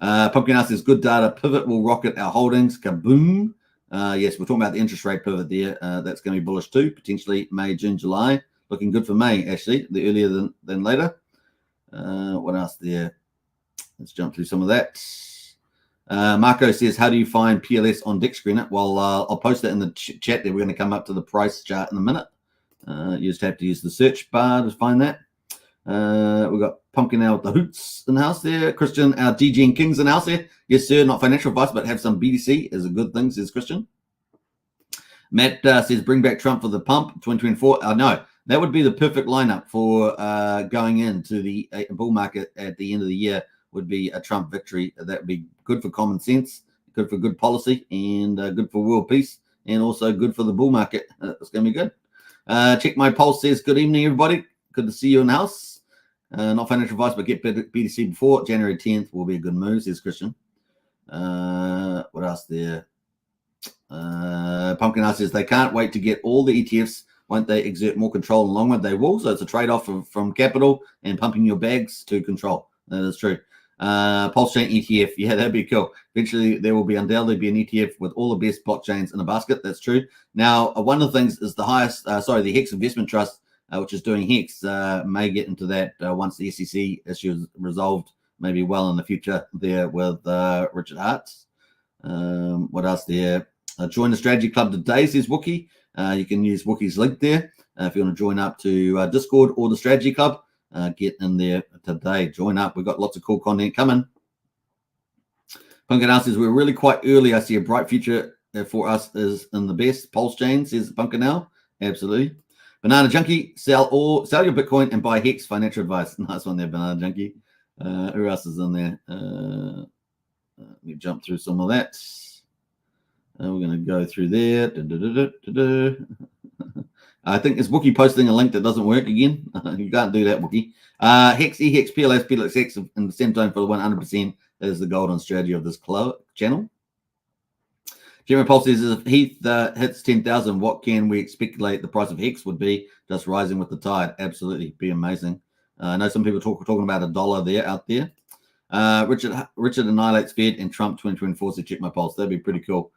Speaker 1: Pumpkin L says, good data. Pivot will rocket our holdings. Kaboom. Yes, we're talking about the interest rate pivot there. That's going to be bullish too. Potentially May, June, July. Looking good for May, actually. The earlier than later. What else there? Let's jump through some of that. Marco says, how do you find PLS on Deck Screener? Well, I'll post that in the chat there. We're going to come up to the price chart in a minute. You just have to use the search bar to find that. We've got Pumpkin out the hoots in the house there. Christian, our DG and Kings in the house there. Yes, sir, not financial advice, but have some BTC is a good thing, says Christian. Matt says, bring back Trump for the pump 2024. No, that would be the perfect lineup for going into the bull market at the end of the year, would be a Trump victory. That would be good for common sense, good for good policy, and good for world peace, and also good for the bull market. It's going to be good. Check my pulse says, good evening, everybody. Good to see you in the house. Not financial advice, but get BTC before January 10th will be a good move, says Christian. What else there? Pumpkin House says they can't wait to get all the ETFs. Won't they exert more control in the long run? They will. So it's a trade-off from capital and pumping your bags to control. That is true. Pulsechain ETF. Yeah, that'd be cool. Eventually, there will be undoubtedly be an ETF with all the best blockchains in a basket. That's true. Now, one of the things is the Hex Investment Trust, which is doing Hex, may get into that once the SEC issue is resolved, maybe well in the future there with Richard Hart. What else there? Join the strategy club today, says Wookie. You can use Wookie's link there if you want to join up to Discord or the strategy club. Get in there today. Join up. We've got lots of cool content coming. Pumpkin House says we're really quite early. I see a bright future for us is in the best. Pulsechain says Pumpkin now. Absolutely. Banana Junkie, sell your Bitcoin and buy Hex. Financial advice. Nice one there, Banana Junkie. Who else is in there? Let me jump through some of that. We're going to go through there. I think it's Wookie posting a link that doesn't work again. You can't do that, Wookie. Hex, EHEX, PLS, PLXX in the same time for the 100%. That is the golden strategy of this channel. Jeremy Paul says, if Heath hits 10,000, what can we speculate the price of Hex would be? Just rising with the tide. Absolutely. Be amazing. I know some people talking about $1 there out there. Richard annihilates Fed and Trump 2024. So check my pulse. That'd be pretty cool.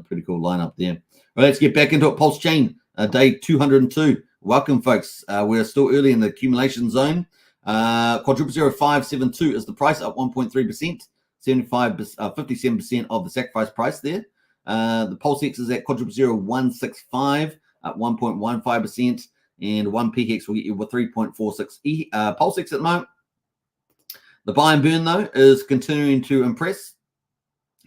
Speaker 1: Pretty cool lineup there. All right, let's get back into it. Pulsechain, day 202. Welcome, folks. We're still early in the accumulation zone. Quadruple 0572 is the price, up 1.3%. 57% of the sacrifice price there. The Pulsex is at quadruple 0165 at 1.15%, and 1 PHEX will get you with 3.46 Pulsex at the moment. The buy and burn though is continuing to impress.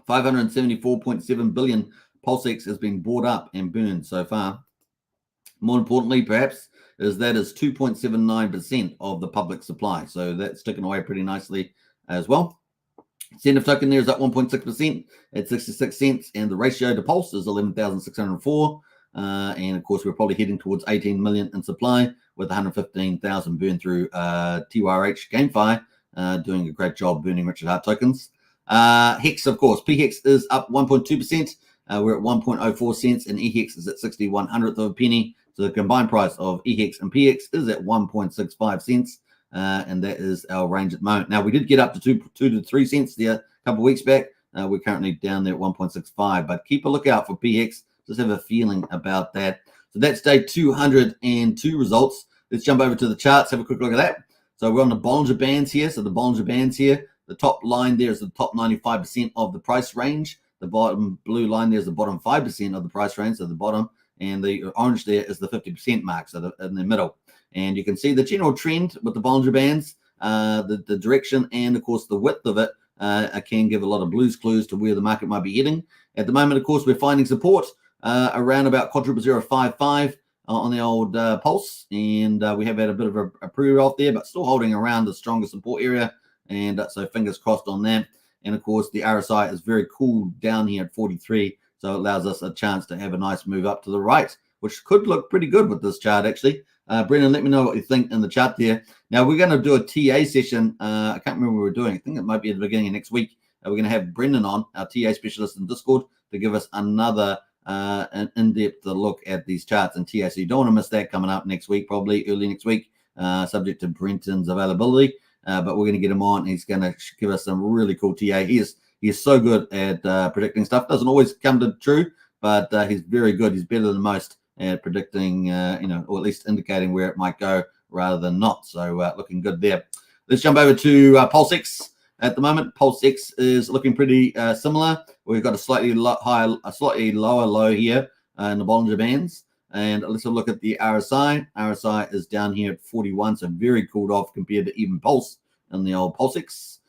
Speaker 1: 574.7 billion Pulsex has been bought up and burned so far. More importantly, perhaps, is 2.79% of the public supply. So that's ticking away pretty nicely as well. Incentive token there is up 1.6% at 66 cents, and the ratio to Pulse is 11,604. And of course, we're probably heading towards 18 million in supply with 115,000 burned through TYRH GameFi, doing a great job burning Richard Hart tokens. Hex, of course, PHEX is up 1.2%. We're at 1.04 cents, and EHEX is at 61/100th of a penny. So the combined price of EHEX and PHEX is at 1.65 cents. And that is our range at the moment. Now, we did get up to 2 to 3 cents there a couple of weeks back. We're currently down there at 1.65, but keep a lookout for PX. Just have a feeling about that. So that's day 202 results. Let's jump over to the charts, have a quick look at that. So we're on the Bollinger Bands here. So the Bollinger Bands here, the top line there is the top 95% of the price range. The bottom blue line there is the bottom 5% of the price range, so the bottom, and the orange there is the 50% mark, so in the middle. And you can see the general trend with the Bollinger Bands, the direction, and of course the width of it can give a lot of blues clues to where the market might be heading. At the moment, of course, we're finding support around about quadruple 055 on the old pulse, and we have had a bit of a pre-roll there, but still holding around the stronger support area, and so fingers crossed on that. And of course, the RSI is very cool down here at 43, so it allows us a chance to have a nice move up to the right, which could look pretty good with this chart, actually. Brendan, let me know what you think in the chat there. Now, we're going to do a TA session. I can't remember what we're doing. I think it might be at the beginning of next week. We're going to have Brendan on, our TA specialist in Discord, to give us another an in-depth look at these charts and TA. So you don't want to miss that coming up next week, probably early next week, subject to Brenton's availability. But we're going to get him on. He's going to give us some really cool TA. He is so good at predicting stuff. Doesn't always come to true, but he's very good. He's better than most at predicting, or at least indicating where it might go rather than not. So looking good there. Let's jump over to Pulsex. At the moment, Pulsex is looking pretty similar. We've got a slightly lower low here in the Bollinger Bands. And let's have a look at the RSI. RSI is down here at 41, so very cooled off compared to even Pulse, in the old Pulsechain.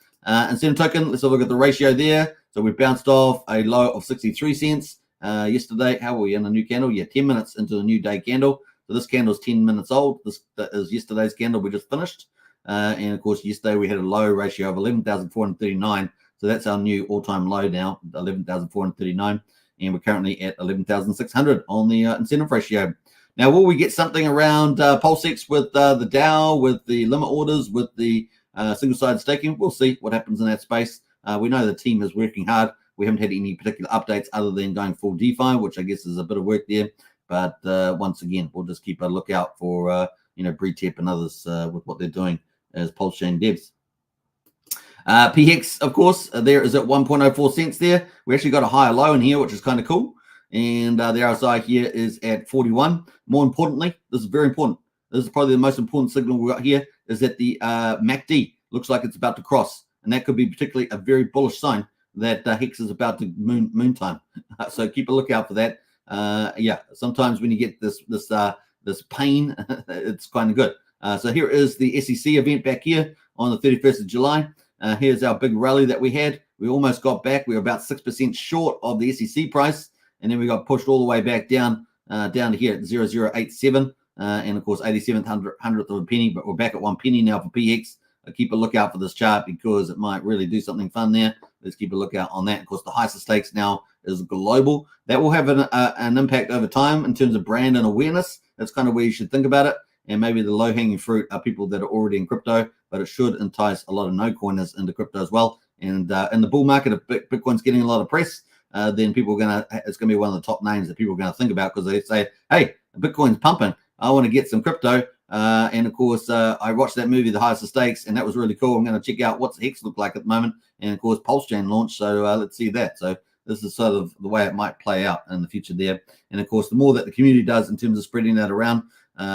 Speaker 1: Incentive token, let's have a look at the ratio there. So we bounced off a low of 63 cents yesterday. How are we in a new candle? Yeah, 10 minutes into the new day candle. So this candle is 10 minutes old. This is yesterday's candle we just finished. And of course, yesterday we had a low ratio of 11,439. So that's our new all-time low now, 11,439. And we're currently at 11,600 on the incentive ratio. Now, will we get something around Pulsechain with the Dow, with the limit orders, with the single-sided staking? We'll see what happens in that space. We know the team is working hard. We haven't had any particular updates other than going full DeFi, which I guess is a bit of work there. But once again, we'll just keep a lookout for Bretep and others with what they're doing as Pulsechain devs. PHEX, of course, there is at 1.04 cents there. We actually got a higher low in here, which is kind of cool. And the RSI here is at 41. More importantly, this is very important. This is probably the most important signal we got here, is that the MACD looks like it's about to cross. And that could be particularly a very bullish sign that Hex is about to moon time. So keep a lookout for that. Yeah, sometimes when you get this pain, it's kind of good. So here is the SEC event back here on the 31st of July. Here's our big rally that we had. We almost got back. We were about 6% short of the SEC price. And then we got pushed all the way back down to here at 0087. And of course, 87th hundredth of a penny. But we're back at 1 penny now for PX. Keep a lookout for this chart because it might really do something fun there. Let's keep a lookout on that. Of course, the highest stakes now is global. That will have an impact over time in terms of brand and awareness. That's kind of where you should think about it. And maybe the low-hanging fruit are people that are already in crypto, but it should entice a lot of no-coiners into crypto as well. And in the bull market, if Bitcoin's getting a lot of press, then it's going to be one of the top names that people are going to think about because they say, hey, Bitcoin's pumping. I want to get some crypto. And of course, I watched that movie, The Highest of Stakes, and that was really cool. I'm going to check out what's Hex look like at the moment. And of course, Pulsechain launched. So let's see that. So this is sort of the way it might play out in the future there. And of course, the more that the community does in terms of spreading that around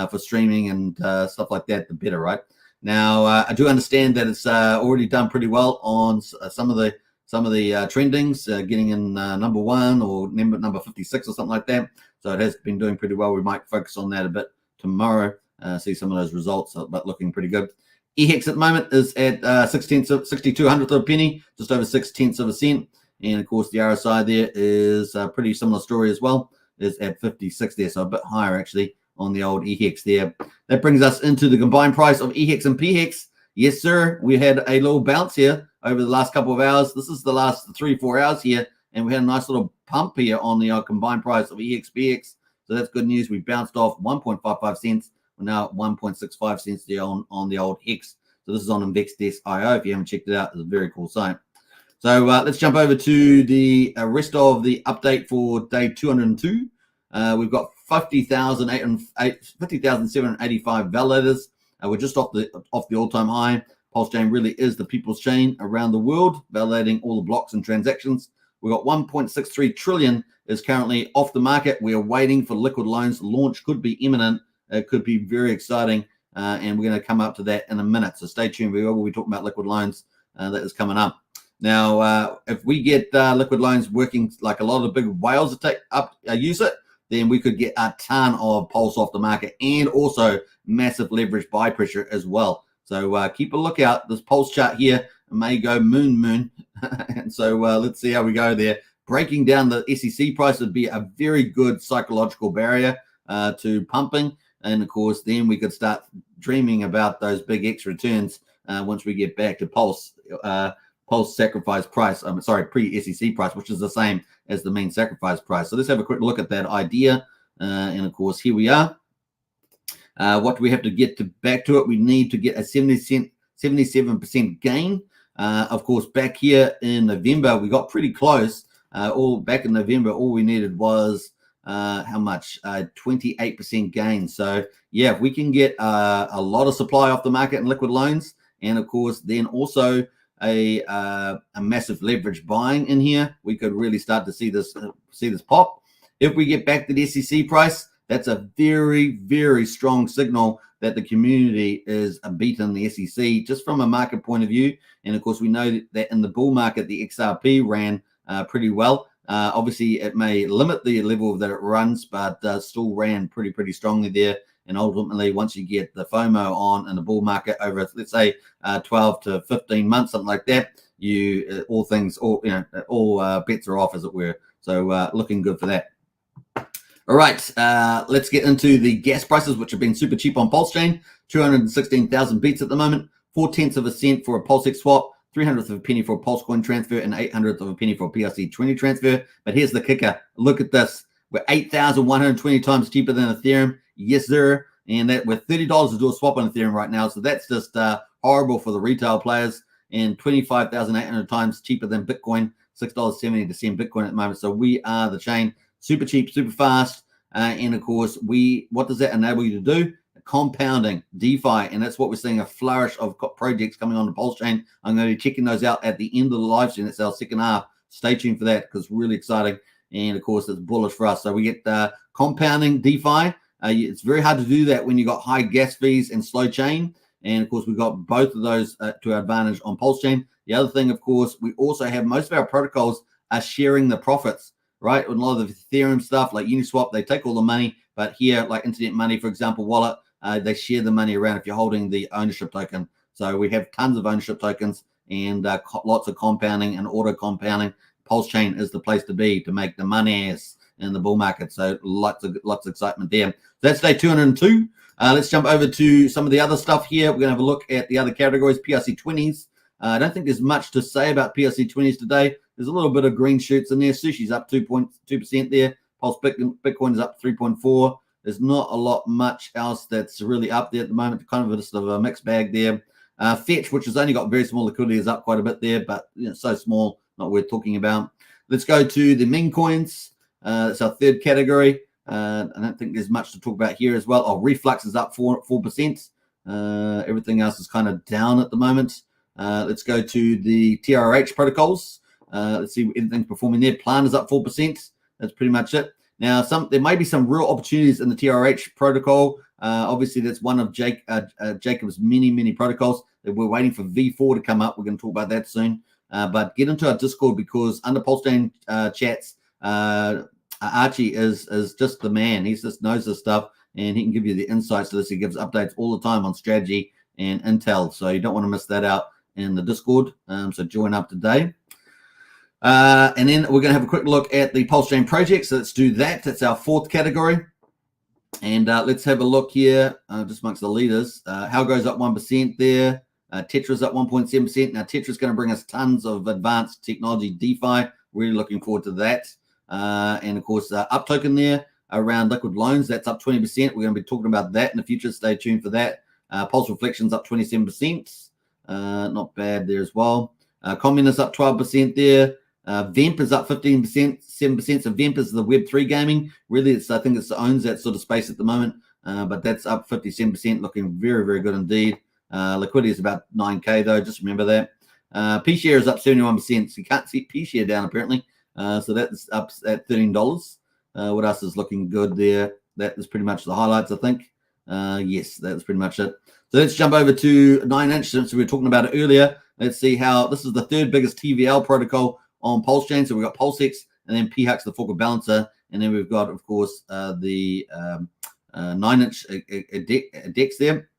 Speaker 1: for streaming and stuff like that, the better, right? Now, I do understand that it's already done pretty well on some of the trendings, getting in number 1 or number 56 or something like that. So it has been doing pretty well. We might focus on that a bit tomorrow, see some of those results, but looking pretty good. EHEX at the moment is at 6200th of a penny, just over 0.6 of a cent. And of course, the RSI there is a pretty similar story as well. Is at 56 there, so a bit higher actually on the old EHEX there. That brings us into the combined price of EHEX and PHEX. Yes, sir. We had a little bounce here over the last couple of hours. This is the last 3-4 hours here, and we had a nice little pump here on the combined price of EHEX PHEX. So that's good news. We bounced off 1.55 cents. We're now at 1.65 cents there on the old Hex. So this is on InvexDesk.io. If you haven't checked it out, it's a very cool site. So let's jump over to the rest of the update for day 202. We've got 50,785 validators. We're just off the all-time high. Pulsechain really is the people's chain around the world, validating all the blocks and transactions. We've got 1.63 trillion is currently off the market. We are waiting for liquid loans. Launch could be imminent. It could be very exciting, and we're going to come up to that in a minute. So stay tuned. We will be talking about liquid loans that is coming up. Now, if we get liquid loans working like a lot of the big whales that use it, then we could get a ton of Pulse off the market and also massive leverage buy pressure as well. So keep a lookout. This Pulse chart here may go moon. And so let's see how we go there. Breaking down the SEC price would be a very good psychological barrier to pumping. And of course, then we could start dreaming about those big X returns once we get back to Pulse sacrifice price. Pre-SEC price, which is the same as the main sacrifice price. So let's have a quick look at that idea. And of course, here we are. What do we have to get back to it? We need to get a 77% gain. Of course, back here in November, we got pretty close. Back in November, all we needed was how much? 28% gain. So yeah, if we can get a lot of supply off the market in liquid loans, and of course, then also a massive leverage buying in here, we could really start to see this pop. If we get back to the SEC price, that's a very, very strong signal that the community is beating the SEC just from a market point of view. And of course, we know that in the bull market, the XRP ran pretty well. Obviously, it may limit the level that it runs, but still ran pretty strongly there. And ultimately, once you get the FOMO on in the bull market over, let's say, 12 to 15 months, something like that, all bets are off, as it were. So looking good for that. All right, let's get into the gas prices, which have been super cheap on Pulsechain. 216,000 beats at the moment. 0.4 of a cent for a Pulsex swap. 0.03 of a penny for a Pulsecoin transfer, and 0.08 of a penny for a PRC20 transfer. But here's the kicker. Look at this. We're 8,120 times cheaper than Ethereum. Yes, sir. And that we're $30 to do a swap on Ethereum right now. So that's just horrible for the retail players. And 25,800 times cheaper than Bitcoin. $6.70 to send Bitcoin at the moment. So we are the chain. Super cheap, super fast. And of course, what does that enable you to do? Compounding, DeFi, and that's what we're seeing, a flourish of projects coming on the Pulsechain. I'm going to be checking those out at the end of the live stream. That's our second half. Stay tuned for that because it's really exciting. And of course, it's bullish for us. So we get compounding DeFi. It's very hard to do that when you've got high gas fees and slow chain. And of course, we've got both of those to our advantage on Pulsechain. The other thing, of course, we also have most of our protocols are sharing the profits, right? And a lot of the Ethereum stuff like Uniswap, they take all the money. But here, like Internet Money, for example, Wallet, they share the money around if you're holding the ownership token. So we have tons of ownership tokens and lots of compounding and auto compounding. Pulsechain is the place to be to make the money in the bull market. So lots of excitement there. So that's day 202. Let's jump over to some of the other stuff here. We're going to have a look at the other categories, PRC20s. I don't think there's much to say about PRC20s today. There's a little bit of green shoots in there. Sushi's up 2.2% there. Pulse Bitcoin is up 3.4%. There's not a lot much else that's really up there at the moment. Kind of a mixed bag there. Fetch, which has only got very small liquidity, is up quite a bit there, but so small, not worth talking about. Let's go to the meme coins. That's our third category. I don't think there's much to talk about here as well. Oh, Reflux is up 4%. Everything else is kind of down at the moment. Let's go to the TRH protocols. Let's see if anything's performing there. Plan is up 4%. That's pretty much it. Now, there may be some real opportunities in the TRH protocol. Obviously, that's one of Jacob's many protocols that we're waiting for V4 to come up. We're going to talk about that soon. But get into our Discord because under Pulsechain chats, Archie is just the man. He just knows this stuff and he can give you the insights to this. He gives updates all the time on strategy and intel. So you don't want to miss that out in the Discord. So join up today. And then we're going to have a quick look at the Pulsechain project. So let's do that. That's our fourth category. And let's have a look here just amongst the leaders. Halgo's up 1% there. Tetra's up 1.7%. Now, Tetra's going to bring us tons of advanced technology DeFi. Really looking forward to that. And, of course, UpToken there around liquid loans. That's up 20%. We're going to be talking about that in the future. Stay tuned for that. Pulse Reflection's up 27%. Not bad there as well. Communist up 12% there. Vemp is up 15%, 7%. So Vemp is the Web3 gaming. Really, I think it owns that sort of space at the moment. But that's up 57%, looking very good indeed. Liquidity is about 9K though. Just remember that. P-share is up 71%. So you can't see P-share down apparently. So that's up at $13. What else is looking good there? That is pretty much the highlights, I think. Yes, that's pretty much it. So let's jump over to 9inch since we were talking about it earlier. Let's see how this is the third biggest TVL protocol on Pulsechain. So we've got Pulsex and then PHUX, the fork balancer. And then we've got, of course, the 9inch DEX there.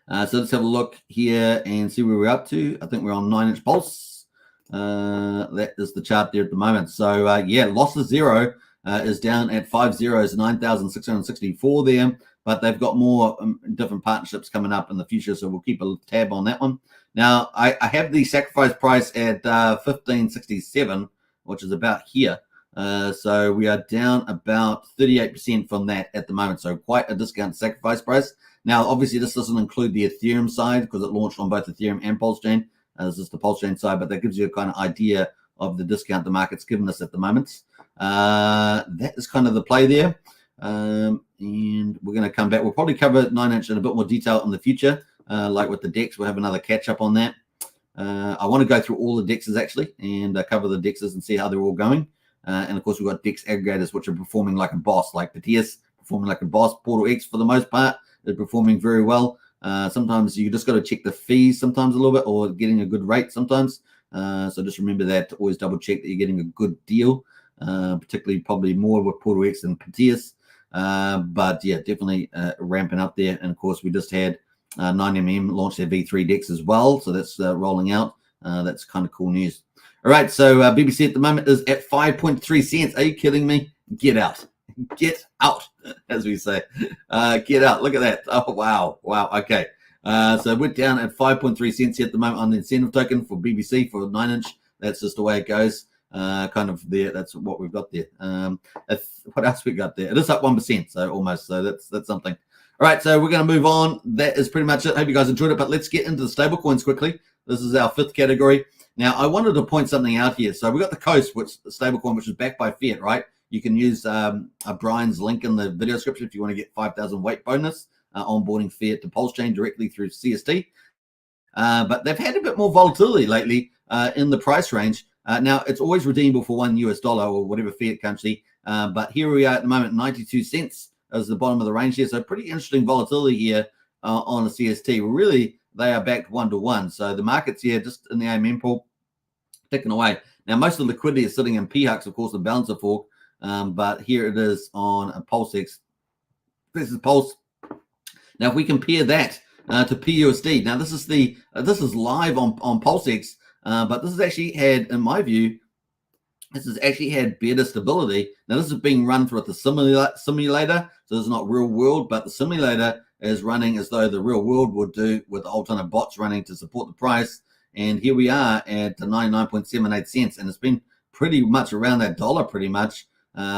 Speaker 1: So let's have a look here and see where we're up to. I think we're on 9inch Pulse. That is the chart there at the moment. So, yeah, loss of zero is down at 5 zeros, 9,664 there. But they've got more different partnerships coming up in the future, so we'll keep a tab on that one. Now, I have the sacrifice price at 1567, which is about here. So we are down about 38% from that at the moment. So quite a discount sacrifice price. Now, obviously, this doesn't include the Ethereum side because it launched on both Ethereum and Pulsechain. This is the Pulsechain side, but that gives you a kind of idea of the discount the market's given us at the moment. That is kind of the play there. And we're going to come back. We'll probably cover 9inch in a bit more detail in the future, like with the DEX. We'll have another catch up on that. I want to go through all the DEXs actually and cover the DEXs and see how they're all going. And of course, we've got DEX aggregators, which are performing like a boss, like Petius, performing like a boss. Portal X, for the most part, is performing very well. Sometimes you just got to check the fees sometimes a little bit or getting a good rate sometimes. So just remember that to always double check that you're getting a good deal, particularly probably more with Portal X than Petius. But yeah, definitely ramping up there. And of course, we just had 9mm launch their V3 DEX as well. So that's rolling out. That's kind of cool news. All right, so BBC at the moment is at 5.3 cents. Are you kidding me? Get out. Get out, as we say. Get out. Look at that. Oh, wow. Wow. Okay. So we're down at 5.3 cents here at the moment on the incentive token for BBC for 9-inch. That's just the way it goes. Kind of there. That's what we've got there. What else we got there? It is up 1%, so almost. So that's something. All right, so we're going to move on. That is pretty much it. Hope you guys enjoyed it, but let's get into the stablecoins quickly. This is our 5th category. Now, I wanted to point something out here. So we got the Coast, which the stablecoin, which is backed by fiat, right? You can use Brian's link in the video description if you want to get 5,000 weight bonus onboarding fiat to Pulsechain directly through CST. But they've had a bit more volatility lately in the price range. Now, it's always redeemable for $1 or whatever fiat currency. But here we are at the moment, 92 cents as the bottom of the range here. So pretty interesting volatility here on a CST. Really, they are backed 1-to-1. So the market's here just in the AMM pool, ticking away. Now, most of the liquidity is sitting in PHUX, of course, the balancer fork. But here it is on a Pulsex. This is Pulse. Now, if we compare that to PUSD, now this is live on Pulsex, but this has actually had, in my view, this has actually had better stability. Now, this is being run through the simulator, so it's not real world, but the simulator is running as though the real world would do with a whole ton of bots running to support the price. And here we are at 99.78 cents, and it's been pretty much around that dollar pretty much,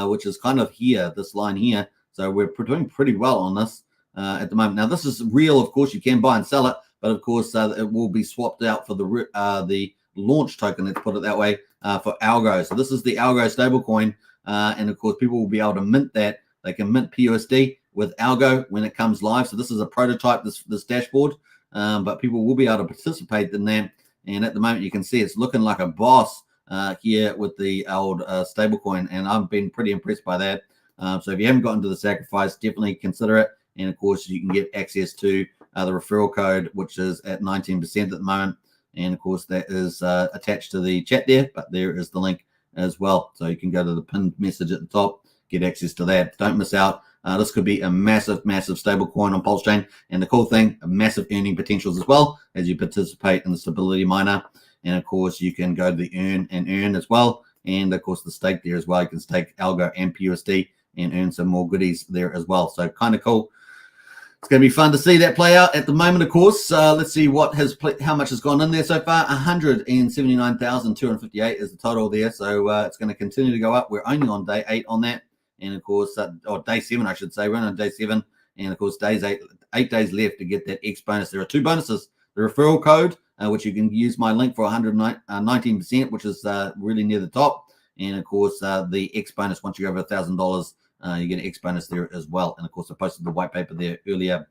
Speaker 1: which is kind of here, this line here. So we're doing pretty well on this at the moment. Now, this is real, of course. You can buy and sell it, but of course, it will be swapped out for the launch token, let's put it that way, for Algo. So this is the Algo stablecoin, and of course, people will be able to mint that. They can mint PUSD with Algo when it comes live. So this is a prototype, this dashboard, but people will be able to participate in that. And at the moment, you can see it's looking like a boss here with the old stablecoin, and I've been pretty impressed by that. So if you haven't gotten to the sacrifice, definitely consider it. And of course, you can get access to the referral code, which is at 19% at the moment. And of course, that is attached to the chat there, but there is the link as well. So you can go to the pinned message at the top, get access to that. Don't miss out. This could be a massive, massive stable coin on Pulsechain. And the cool thing, massive earning potentials as well as you participate in the stability miner. And of course, you can go to the earn as well. And of course, the stake there as well. You can stake Algo and PUSD and earn some more goodies there as well. So kind of cool. It's going to be fun to see that play out at the moment, of course. Let's see how much has gone in there so far. 179,258 is the total there. So it's going to continue to go up. We're only on day 8 on that. And of course, or day 7, I should say. We're on day 7. And of course, 8 days left to get that X bonus. There are 2 bonuses. The referral code, which you can use my link for 119%, which is really near the top. And of course, the X bonus, once you go over $1,000, you get an X bonus there as well. And of course, I posted the white paper there earlier.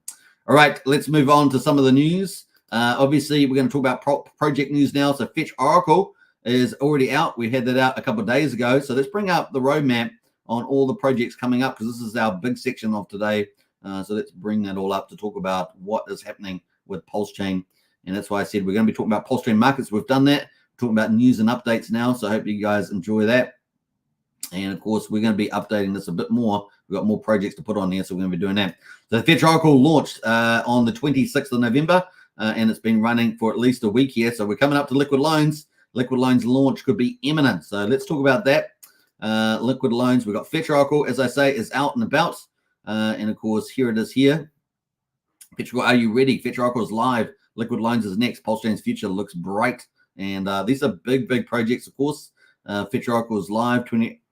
Speaker 1: All right, let's move on to some of the news. Obviously, we're going to talk about project news now. So Fetch Oracle is already out. We had that out a couple of days ago. So let's bring up the roadmap on all the projects coming up, because this is our big section of today. So let's bring that all up to talk about what is happening with Pulsechain. And that's why I said we're going to be talking about Pulsechain markets. We've done that. We're talking about news and updates now. So I hope you guys enjoy that. And of course, we're going to be updating this a bit more. We've got more projects to put on here, so we're going to be doing that. So Fetch Oracle launched on the 26th of November, and it's been running for at least a week here. So we're coming up to Liquid Loans. Liquid Loans launch could be imminent. So let's talk about that. Liquid Loans, we've got Fetch Oracle, as I say, is out and about. And of course, here it is here. Fetch Oracle, are you ready? Fetch Oracle is live. Liquid Loans is next. Pulsechain's future looks bright. And these are big, big projects, of course. Fetch Oracle is live.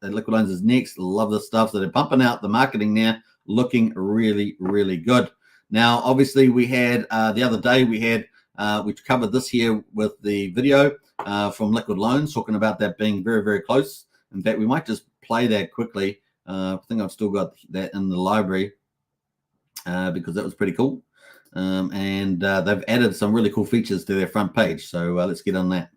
Speaker 1: Liquid Loans is next. Love this stuff. So they're pumping out the marketing there, looking really, really good. Now, obviously, we had the other day, we covered this here with the video from Liquid Loans, talking about that being very, very close. In fact, we might just play that quickly. I think I've still got that in the library because that was pretty cool. And they've added some really cool features to their front page. So let's get on that.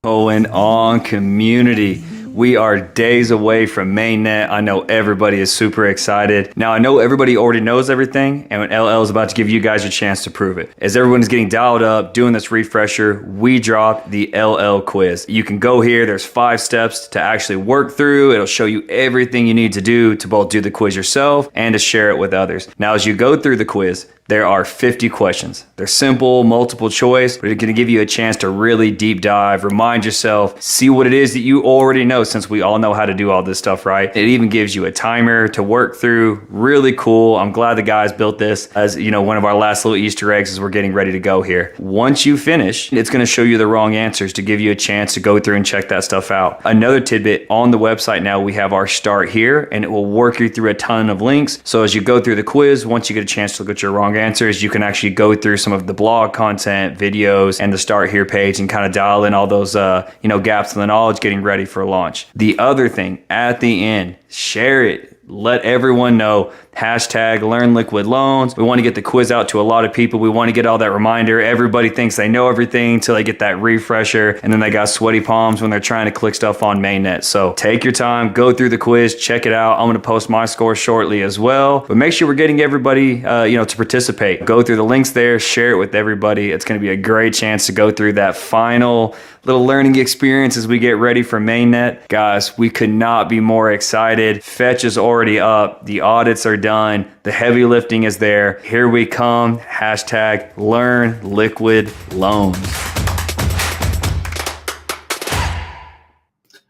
Speaker 3: Going on, community. We are days away from mainnet. I know everybody is super excited. Now, I know everybody already knows everything, and LL is about to give you guys a chance to prove it. As everyone's getting dialed up, doing this refresher, we dropped the LL quiz. You can go here. There's 5 steps to actually work through. It'll show you everything you need to do to both do the quiz yourself and to share it with others. Now, as you go through the quiz, there are 50 questions. They're simple, multiple choice, but it's going to give you a chance to really deep dive, remind yourself, see what it is that you already know, since we all know how to do all this stuff, right? It even gives you a timer to work through. Really cool. I'm glad the guys built this as, you know, one of our last little Easter eggs as we're getting ready to go here. Once you finish, it's going to show you the wrong answers to give you a chance to go through and check that stuff out. Another tidbit, on the website now, we have our start here, and it will work you through a ton of links. So as you go through the quiz, once you get a chance to look at your wrong answers, you can actually go through some of the blog content, videos, and the start here page and kind of dial in all those gaps in the knowledge getting ready for launch. The other thing at the end, share it. Let everyone know. Hashtag learn liquid loans. We want to get the quiz out to a lot of people. We want to get all that reminder. Everybody thinks they know everything until they get that refresher, and then they got sweaty palms when they're trying to click stuff on mainnet. So take your time, go through the quiz, check it out. I'm going to post my score shortly as well, but make sure we're getting everybody to participate. Go through the links there, share it with everybody. It's going to be a great chance to go through that final little learning experience as we get ready for mainnet. Guys, we could not be more excited. Fetch is already up. The audits are done. The heavy lifting is there. Here we come. Hashtag learn liquid loans.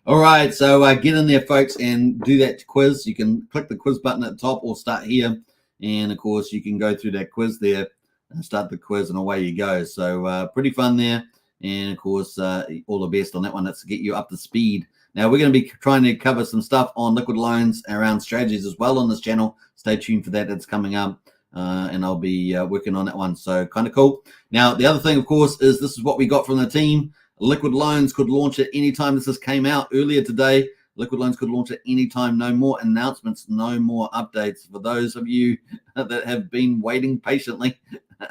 Speaker 1: All right, so get in there, folks, and do that quiz. You can click the quiz button at the top or start here. And, of course, you can go through that quiz there and start the quiz, and away you go. So pretty fun there. And, of course, all the best on that one. That's to get you up to speed. Now, we're going to be trying to cover some stuff on liquid loans around strategies as well on this channel. Stay tuned for that. That's coming up, and I'll be working on that one. So kind of cool. Now, the other thing, of course, is this is what we got from the team. Liquid loans could launch at any time. This just came out earlier today. Liquid loans could launch at any time. No more announcements, no more updates. For those of you that have been waiting patiently,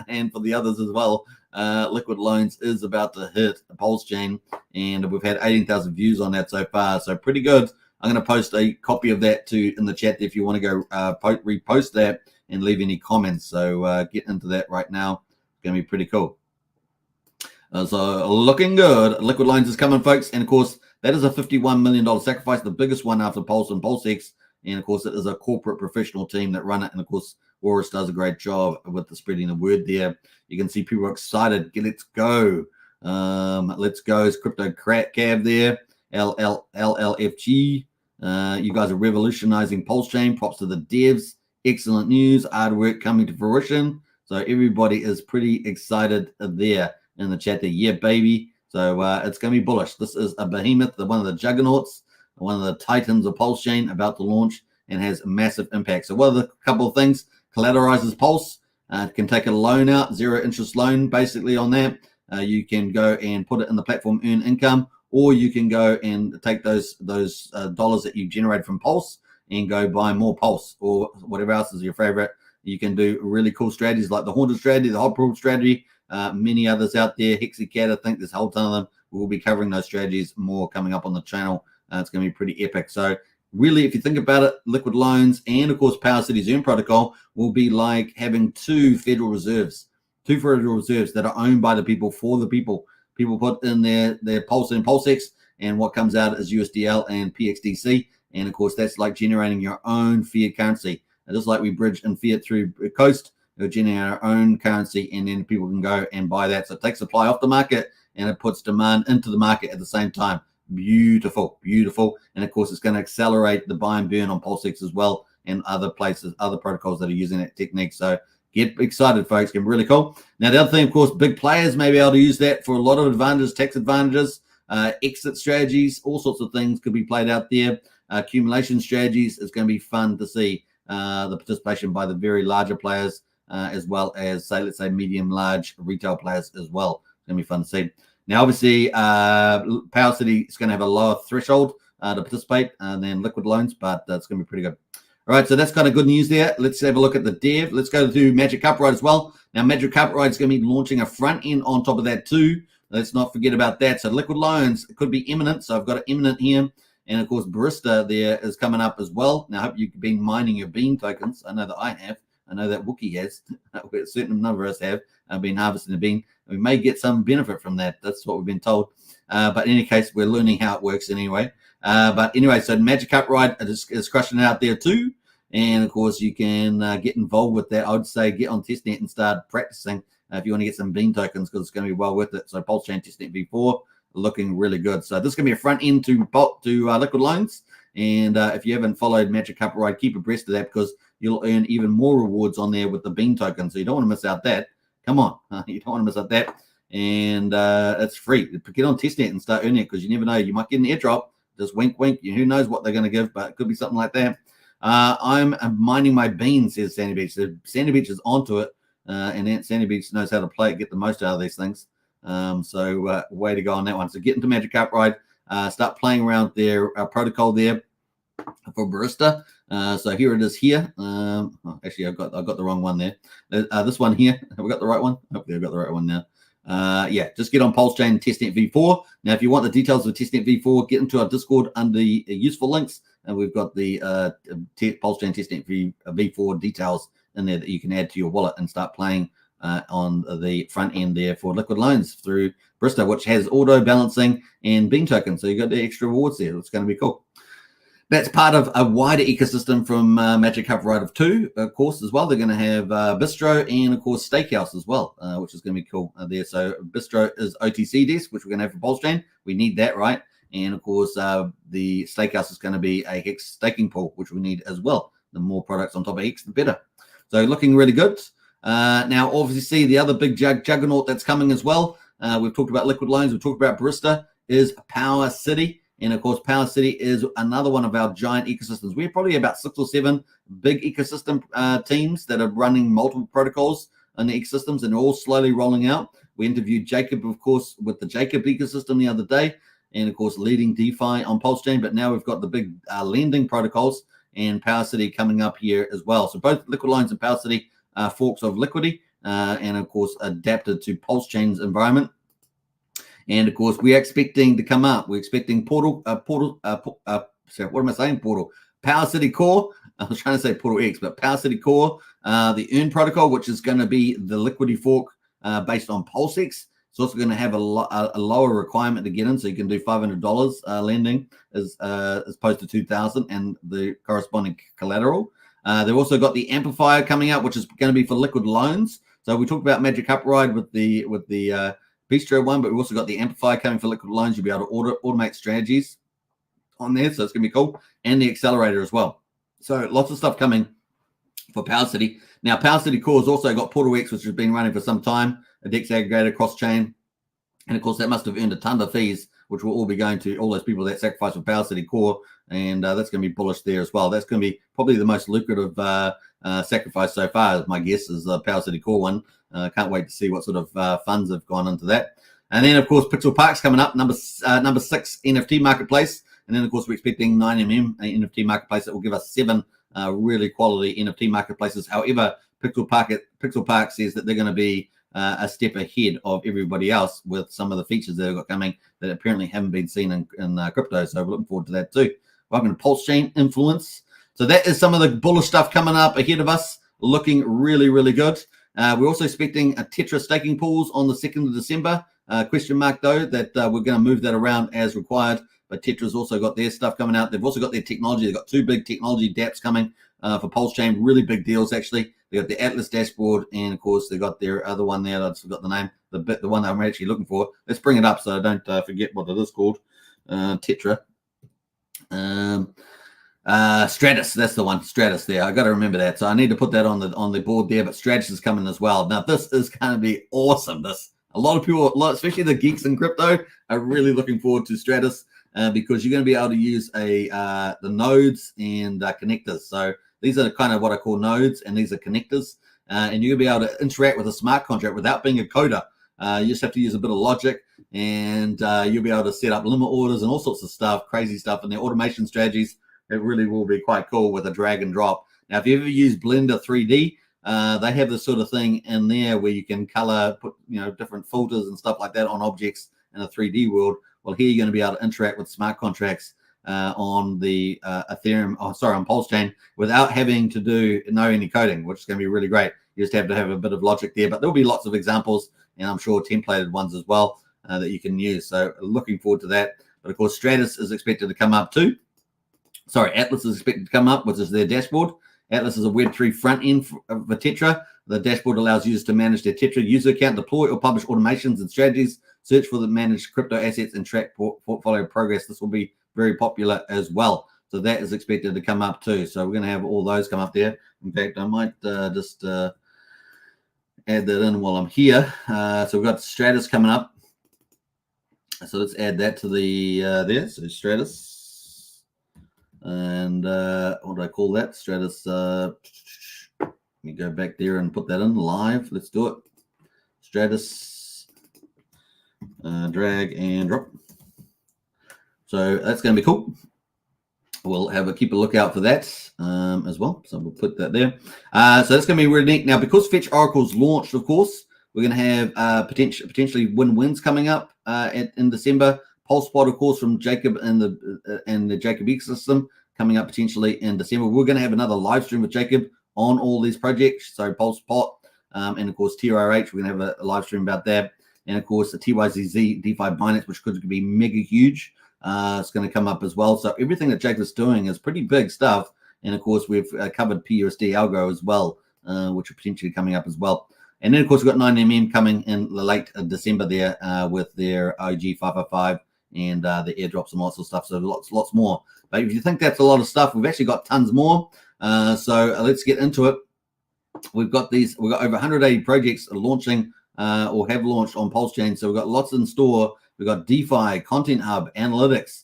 Speaker 1: and for the others as well, liquid loans is about to hit a Pulsechain, and we've had 18,000 views on that so far. So pretty good. I'm going to post a copy of that too in the chat if you want to go repost that and leave any comments. So get into that right now. It's going to be pretty cool. So looking good. Liquid loans is coming, folks. And of course, that is a $51 million sacrifice, the biggest one after Pulse and PulseX. And of course, it is a corporate professional team that run it. And of course, Horus does a great job with the spreading the word there. You can see people are excited. Let's go. Let's go. It's Crypto Cav there. LLFG. You guys are revolutionizing Pulsechain. Props to the devs. Excellent news. Hard work coming to fruition. So everybody is pretty excited there in the chat there. Yeah, baby. So it's going to be bullish. This is a behemoth, one of the juggernauts, one of the titans of Pulsechain about to launch and has a massive impact. So what are the couple of things? Collateralizes Pulse. Can take a loan out, 0 interest loan basically on that. You can go and put it in the platform, earn income, or you can go and take those dollars that you generate from Pulse and go buy more Pulse or whatever else is your favorite. You can do really cool strategies like the Haunted strategy, the Hot Pool strategy, many others out there. Hexicat, I think there's a whole ton of them. We'll be covering those strategies more coming up on the channel. It's going to be pretty epic. So really, if you think about it, liquid loans and, of course, Power City's Earn protocol will be like having 2 Federal Reserves that are owned by the people for the people. People put in their Pulse and PulseX, and what comes out is USDL and PXDC. And, of course, that's like generating your own fiat currency. And just like we bridge in fiat through Coast, we're generating our own currency, and then people can go and buy that. So it takes supply off the market, and it puts demand into the market at the same time. Beautiful. And of course, it's going to accelerate the buy and burn on PulseX as well, and other places, other protocols that are using that technique. So get excited, folks. It's really cool. Now, the other thing, of course, big players may be able to use that for a lot of advantages, tax advantages, exit strategies, all sorts of things could be played out there. Accumulation strategies is going to be fun to see the participation by the very larger players, as well as, let's say, medium, large retail players as well. It's going to be fun to see. Now, obviously, Power City is going to have a lower threshold to participate than liquid loans, but it's going to be pretty good. All right, so that's kind of good news there. Let's have a look at the dev. Let's go to Magic Upright as well. Now, Magic Upright is going to be launching a front end on top of that too. Let's not forget about that. So liquid loans, it could be imminent. So I've got it imminent here. And of course, Barista there is coming up as well. Now, I hope you've been mining your bean tokens. I know that I have. I know that Wookie has. A certain number of us have been harvesting the bean. We may get some benefit from that. That's what we've been told. But in any case, we're learning how it works anyway. But anyway, so Magic Upright is crushing it out there too. And of course, you can get involved with that. I would say get on testnet and start practicing if you want to get some bean tokens, because it's going to be well worth it. So Pulsechain testnet v4 looking really good. So this is going to be a front end to liquid loans. And if you haven't followed Magic Upright, keep abreast of that, because you'll earn even more rewards on there with the bean token. So you don't want to miss out that. Come on, you don't want to miss out that. And it's free. Get on testnet and start earning it, because you never know. You might get an airdrop. Just wink, wink. Who knows what they're going to give, but it could be something like that. I'm mining my beans, says Sandy Beach. So Sandy Beach is onto it, and Sandy Beach knows how to play it, get the most out of these things. So way to go on that one. So get into Magic Upright, start playing around their protocol there for Barista. So here it is here. Actually, I've got the wrong one there. This one here. Have we got the right one? Hopefully I've got the right one now. Yeah, just get on Pulsechain testnet v4. Now, if you want the details of testnet v4, get into our Discord under the useful links, and we've got the Pulsechain testnet v4 details in there that you can add to your wallet and start playing on the front end there for liquid loans through Barista, which has auto balancing and bean tokens. So you got the extra rewards there. It's going to be cool. That's part of a wider ecosystem from Magic Upright of 2, of course, as well. They're going to have Bistro and, of course, Stakehouse as well, which is going to be cool there. So Bistro is OTC desk, which we're going to have for Pulsechain. We need that, right? And, of course, the Stakehouse is going to be a Hex staking pool, which we need as well. The more products on top of Hex, the better. So looking really good. Now, obviously, the other big juggernaut that's coming as well, we've talked about liquid loans, we've talked about Barista, is Power City. And, of course, Power City is another one of our giant ecosystems. We're probably about 6 or 7 big ecosystem teams that are running multiple protocols in the ecosystems, and they're all slowly rolling out. We interviewed Jacob, of course, with the Jacob ecosystem the other day, and, of course, leading DeFi on Pulsechain. But now we've got the big lending protocols and Power City coming up here as well. So both Liquid Loans and Power City are forks of Liquidity and, of course, adapted to Pulsechain's environment. And of course, we're expecting to come up. We're expecting Portal. Sorry, what am I saying? Portal. Power City Core. I was trying to say Portal X, but Power City Core. The Earn protocol, which is going to be the Liquidity fork based on PulseX. It's also going to have a lower requirement to get in, so you can do $500 lending as opposed to $2,000 and the corresponding collateral. They've also got the Amplifier coming out, which is going to be for liquid loans. So we talked about Magic Upright with the Bistro one, but we've also got the Amplifier coming for liquid loans. You'll be able to automate strategies on there, so it's going to be cool. And the Accelerator as well. So lots of stuff coming for Power City. Now, Power City Core has also got Portal X, which has been running for some time, a DEX aggregator, cross-chain. And, of course, that must have earned a ton of fees, which will all be going to all those people that sacrifice for Power City Core. And that's going to be bullish there as well. That's going to be probably the most lucrative sacrifice so far, my guess, is the Power City Core one. Can't wait to see what sort of funds have gone into that. And then, of course, Pixel Park's coming up, number 6 NFT marketplace. And then, of course, we're expecting 9mm NFT marketplace that will give us 7 really quality NFT marketplaces. However, Pixel Park says that they're going to be a step ahead of everybody else with some of the features that they've got coming that apparently haven't been seen in crypto. So we're looking forward to that too. Welcome to Pulsechain Influence. So that is some of the bullish stuff coming up ahead of us, looking really, really good. We're also expecting a Tetra staking pools on the 2nd of December. Question mark, though, that we're going to move that around as required. But Tetra's also got their stuff coming out. They've also got their technology. They've got 2 big technology dApps coming for Pulsechain. Really big deals, actually. They've got the Atlas dashboard, and, of course, they've got their other one there. I just forgot the name, the one that I'm actually looking for. Let's bring it up so I don't forget what it is called. Tetra. Stratus, that's the one. Stratus there. I got to remember that. So I need to put that on the board there. But Stratus is coming as well. Now this is going to be awesome. A lot of people, especially the geeks in crypto, are really looking forward to Stratus because you're going to be able to use the nodes and connectors. So these are kind of what I call nodes, and these are connectors. And you're going to be able to interact with a smart contract without being a coder. You just have to use a bit of logic, and you'll be able to set up limit orders and all sorts of stuff, crazy stuff, and their automation strategies. It really will be quite cool with a drag and drop. Now, if you ever use Blender 3D, they have this sort of thing in there where you can color, put different filters and stuff like that on objects in a 3D world. Well, here you're going to be able to interact with smart contracts on the Ethereum, on Pulsechain, without having to know any coding, which is going to be really great. You just have to have a bit of logic there, but there'll be lots of examples, and I'm sure templated ones as well that you can use. So looking forward to that. But of course, Stratus is expected to come up too. Sorry, Atlas is expected to come up, which is their dashboard. Atlas is a Web3 front end for Tetra. The dashboard allows users to manage their Tetra user account, deploy or publish automations and strategies, search for the managed crypto assets, and track portfolio progress. This will be very popular as well. So that is expected to come up too. So we're going to have all those come up there. In fact, I might just add that in while I'm here. So we've got Stratus coming up. So let's add that to the there. So Stratus. And what do I call that? Stratus. Let me go back there and put that in live. Let's do it. Stratus. Drag and drop. So that's going to be cool. We'll keep a lookout for that as well. So we'll put that there. So that's going to be really neat. Now, because Fetch Oracle's launched, of course, we're going to have potentially win-wins coming up in December. PulsePod, of course, from Jacob and the Jacob ecosystem coming up potentially in December. We're going to have another live stream with Jacob on all these projects. So PulsePod and, of course, TRH. We're going to have a live stream about that. And, of course, the TYZZ DeFi Binance, which could be mega huge. It's going to come up as well. So everything that Jacob's doing is pretty big stuff. And, of course, we've covered PUSD Algo as well, which are potentially coming up as well. And then, of course, we've got 9mm coming in late December there with their OG 555 and the airdrops and lots of stuff. So lots more. But if you think that's a lot of stuff, we've actually got tons more. So let's get into it. We've got over 180 projects launching or have launched on Pulsechain. So we've got lots in store. We've got DeFi, Content Hub, Analytics.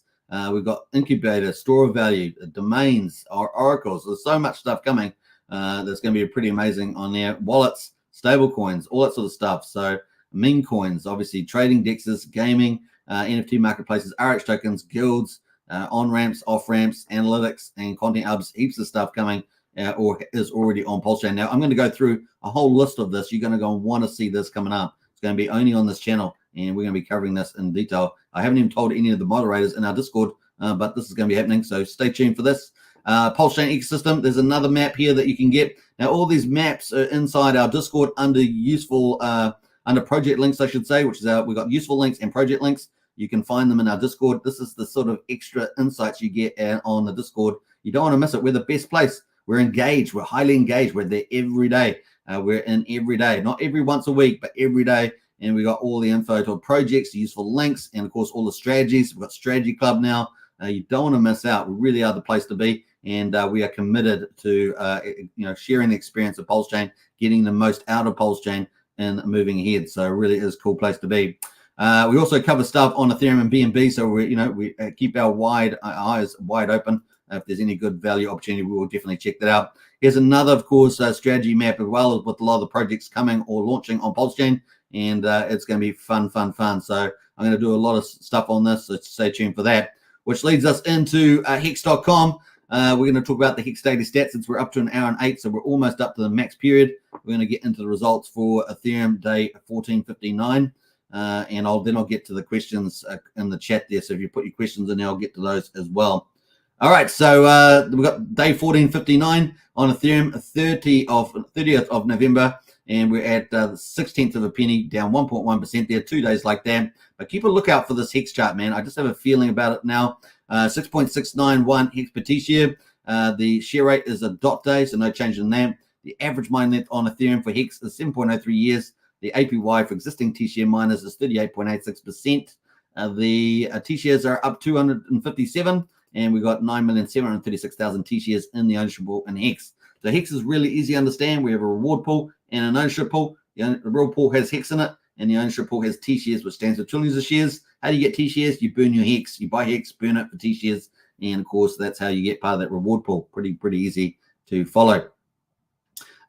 Speaker 1: We've got Incubator, Store of Value, Domains, Oracles. There's so much stuff coming that's going to be pretty amazing on there. Wallets, Stablecoins, all that sort of stuff. So meme coins, obviously trading dexes, gaming, NFT marketplaces, RH tokens, guilds, on-ramps, off-ramps, analytics, and Content Hubs. Heaps of stuff coming or is already on Pulsechain. Now, I'm going to go through a whole list of this. You're going to go and want to see this coming up. It's going to be only on this channel, and we're going to be covering this in detail. I haven't even told any of the moderators in our Discord, but this is going to be happening, so stay tuned for this. Pulsechain ecosystem, there's another map here that you can get. Now, all these maps are inside our Discord under under project links, I should say, which is we've got useful links and project links. You can find them in our Discord. This is the sort of extra insights you get on the Discord. You don't want to miss it. We're the best place. We're engaged. We're highly engaged. We're there every day. We're in every day, not every once a week, but every day. And we got all the info to projects, useful links, and of course all the strategies. We've got Strategy Club now. You don't want to miss out. We really are the place to be, and we are committed to sharing the experience of Pulsechain, getting the most out of Pulsechain, and moving ahead. So it really is a cool place to be. We also cover stuff on Ethereum and BNB, so we keep our eyes wide open. If there's any good value opportunity, we will definitely check that out. Here's another, of course, strategy map as well, with a lot of the projects coming or launching on Pulsechain, and it's going to be fun. So I'm going to do a lot of stuff on this, so stay tuned for that, which leads us into Hex.com. We're going to talk about the Hex daily stats since we're up to 1 hour and 8, so we're almost up to the max period. We're going to get into the results for Ethereum day 1459, and I'll get to the questions in the chat there. So if you put your questions in there, I'll get to those as well. All right, so we've got day 1459 on Ethereum, 30th of November, and we're at the 16th of a penny, down 1.1% there, 2 days like that. But keep a lookout for this Hex chart, man. I just have a feeling about it now. 6.691 Hex per T-share. The share rate is a dot day, so no change in that. The average mine length on Ethereum for Hex is 7.03 years. The APY for existing T-share miners is 38.86%. The T-shares are up 257. And we got 9,736,000 T-shares in the ownership pool in Hex. So Hex is really easy to understand. We have a reward pool and an ownership pool. The reward pool has Hex in it, and the ownership pool has T-shares, which stands for trillions of shares. How do you get T-shares? You burn your Hex. You buy Hex, burn it for T-shares, and of course that's how you get part of that reward pool. Pretty easy to follow.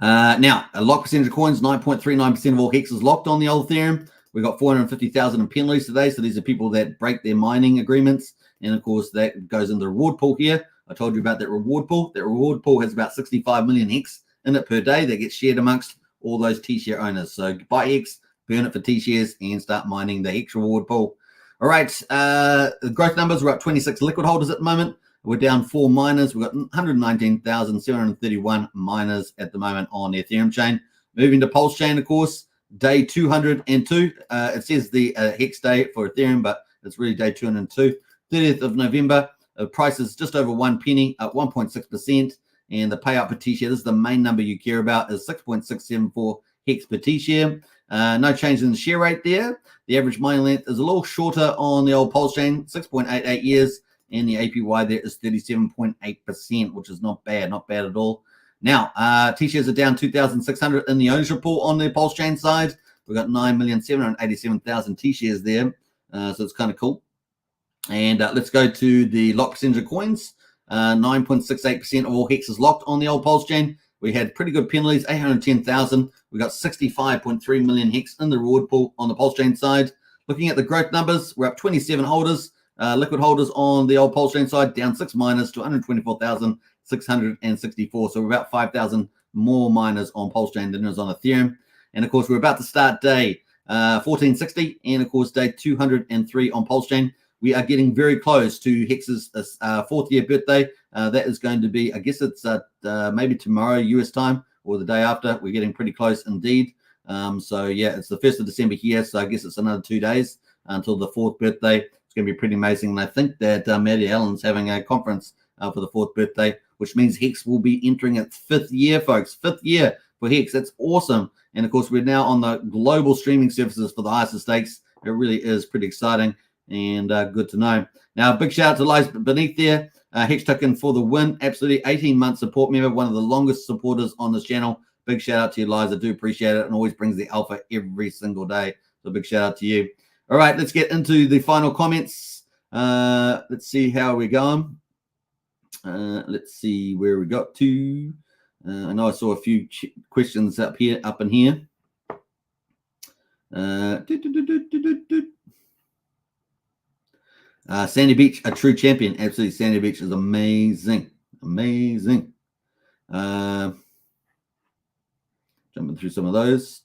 Speaker 1: Now, a lock percentage of coins, 9.39% of all Hex is locked on the old Ethereum. We got 450,000 in penalties today. So these are people that break their mining agreements. And of course, that goes in the reward pool here. I told you about that reward pool. That reward pool has about 65 million Hex in it per day that gets shared amongst all those T-share owners. So buy Hex, burn it for T-shares, and start mining the Hex reward pool. All right, the growth numbers, we're up 26 liquid holders at the moment. We're down 4 miners. We've got 119,731 miners at the moment on the Ethereum chain. Moving to Pulsechain, of course, day 202. It says the Hex day for Ethereum, but it's really day 202. 30th of November, price is just over 1 penny, up 1.6%. And the payout per T-share, this is the main number you care about, is 6.674 Hex per T-share. No change in the share rate there. The average mining length is a little shorter on the old Pulsechain, 6.88 years. And the APY there is 37.8%, which is not bad at all. Now, T-shares are down 2,600 in the ownership pool on the Pulsechain side. We've got 9,787,000 T-shares there, so it's kind of cool. And let's go to the lock percentage of coins. 9.68% of all Hex is locked on the old Pulsechain. We had pretty good penalties, 810,000. We got 65.3 million Hex in the reward pool on the Pulsechain side. Looking at the growth numbers, we're up 27 holders. Liquid holders on the old Pulsechain side, down 6 miners to 124,664. So we're about 5,000 more miners on Pulsechain than is on Ethereum. And of course, we're about to start day 1460 and of course day 203 on Pulsechain. We are getting very close to Hex's 4th year birthday. That is going to be, I guess it's maybe tomorrow US time or the day after. We're getting pretty close indeed. So yeah, it's the 1st of December here. So I guess it's another 2 days until the 4th birthday. It's going to be pretty amazing. And I think that Maddie Allen's having a conference for the 4th birthday, which means Hex will be entering its 5th year, folks. 5th year for Hex. That's awesome. And of course, we're now on the global streaming services for the highest stakes. It really is pretty exciting and good to know. Now, big shout out to Lies beneath there. Hex Token for the win. Absolutely 18-month support member, one of the longest supporters on this channel. Big shout out to you, Lies. I do appreciate it and always brings the alpha every single day. So big shout out to you. All right, let's get into the final comments. Let's see how we're going. Let's see where we got to. I know I saw a few questions up in here. Sandy Beach, a true champion. Absolutely, Sandy Beach is amazing. Amazing. Jumping through some of those.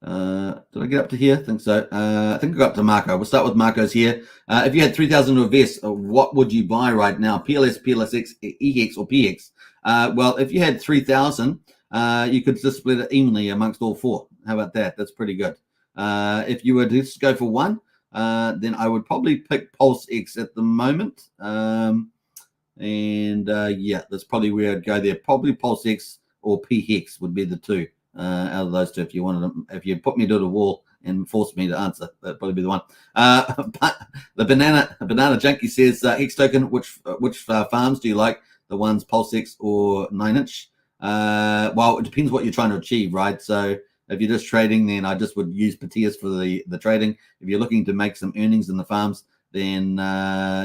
Speaker 1: Did I get up to here? I think so. I think I got up to Marco. We'll start with Marco's here. If you had 3,000 to invest, what would you buy right now? PLS, PLSX, EX, or PX? Well, if you had 3,000, you could just split it evenly amongst all four. How about that? That's pretty good. If you were to just go for one, then I would probably pick PulseX at the moment. Yeah, that's probably where I'd go there. Probably PulseX or PHEX would be the two out of those two. If you wanted them, if you put me to the wall and forced me to answer, that'd probably be the one. But the banana junkie says, Hex Token, which farms do you like? The ones PulseX or 9inch? Well, it depends what you're trying to achieve, right? So if you're just trading, then I just would use Patias for the trading. If you're looking to make some earnings in the farms, then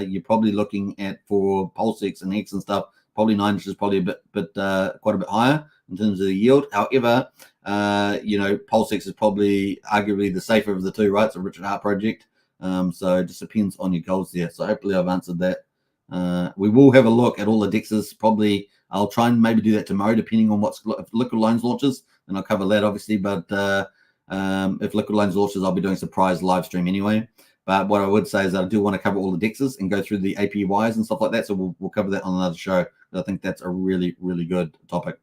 Speaker 1: you're probably looking at, for PulseX and Hex and stuff, probably 9inch is probably quite a bit higher in terms of the yield. However, PulseX is probably arguably the safer of the two, right? It's a Richard Hart project. So it just depends on your goals there. So hopefully I've answered that. We will have a look at all the DEXs. Probably I'll try and maybe do that tomorrow, depending on what Liquid Loans launches. And I'll cover that, obviously. But if Liquid Loans launches, I'll be doing a surprise live stream anyway. But what I would say is that I do want to cover all the DEXs and go through the APYs and stuff like that. So we'll cover that on another show. I think that's a really, really good topic.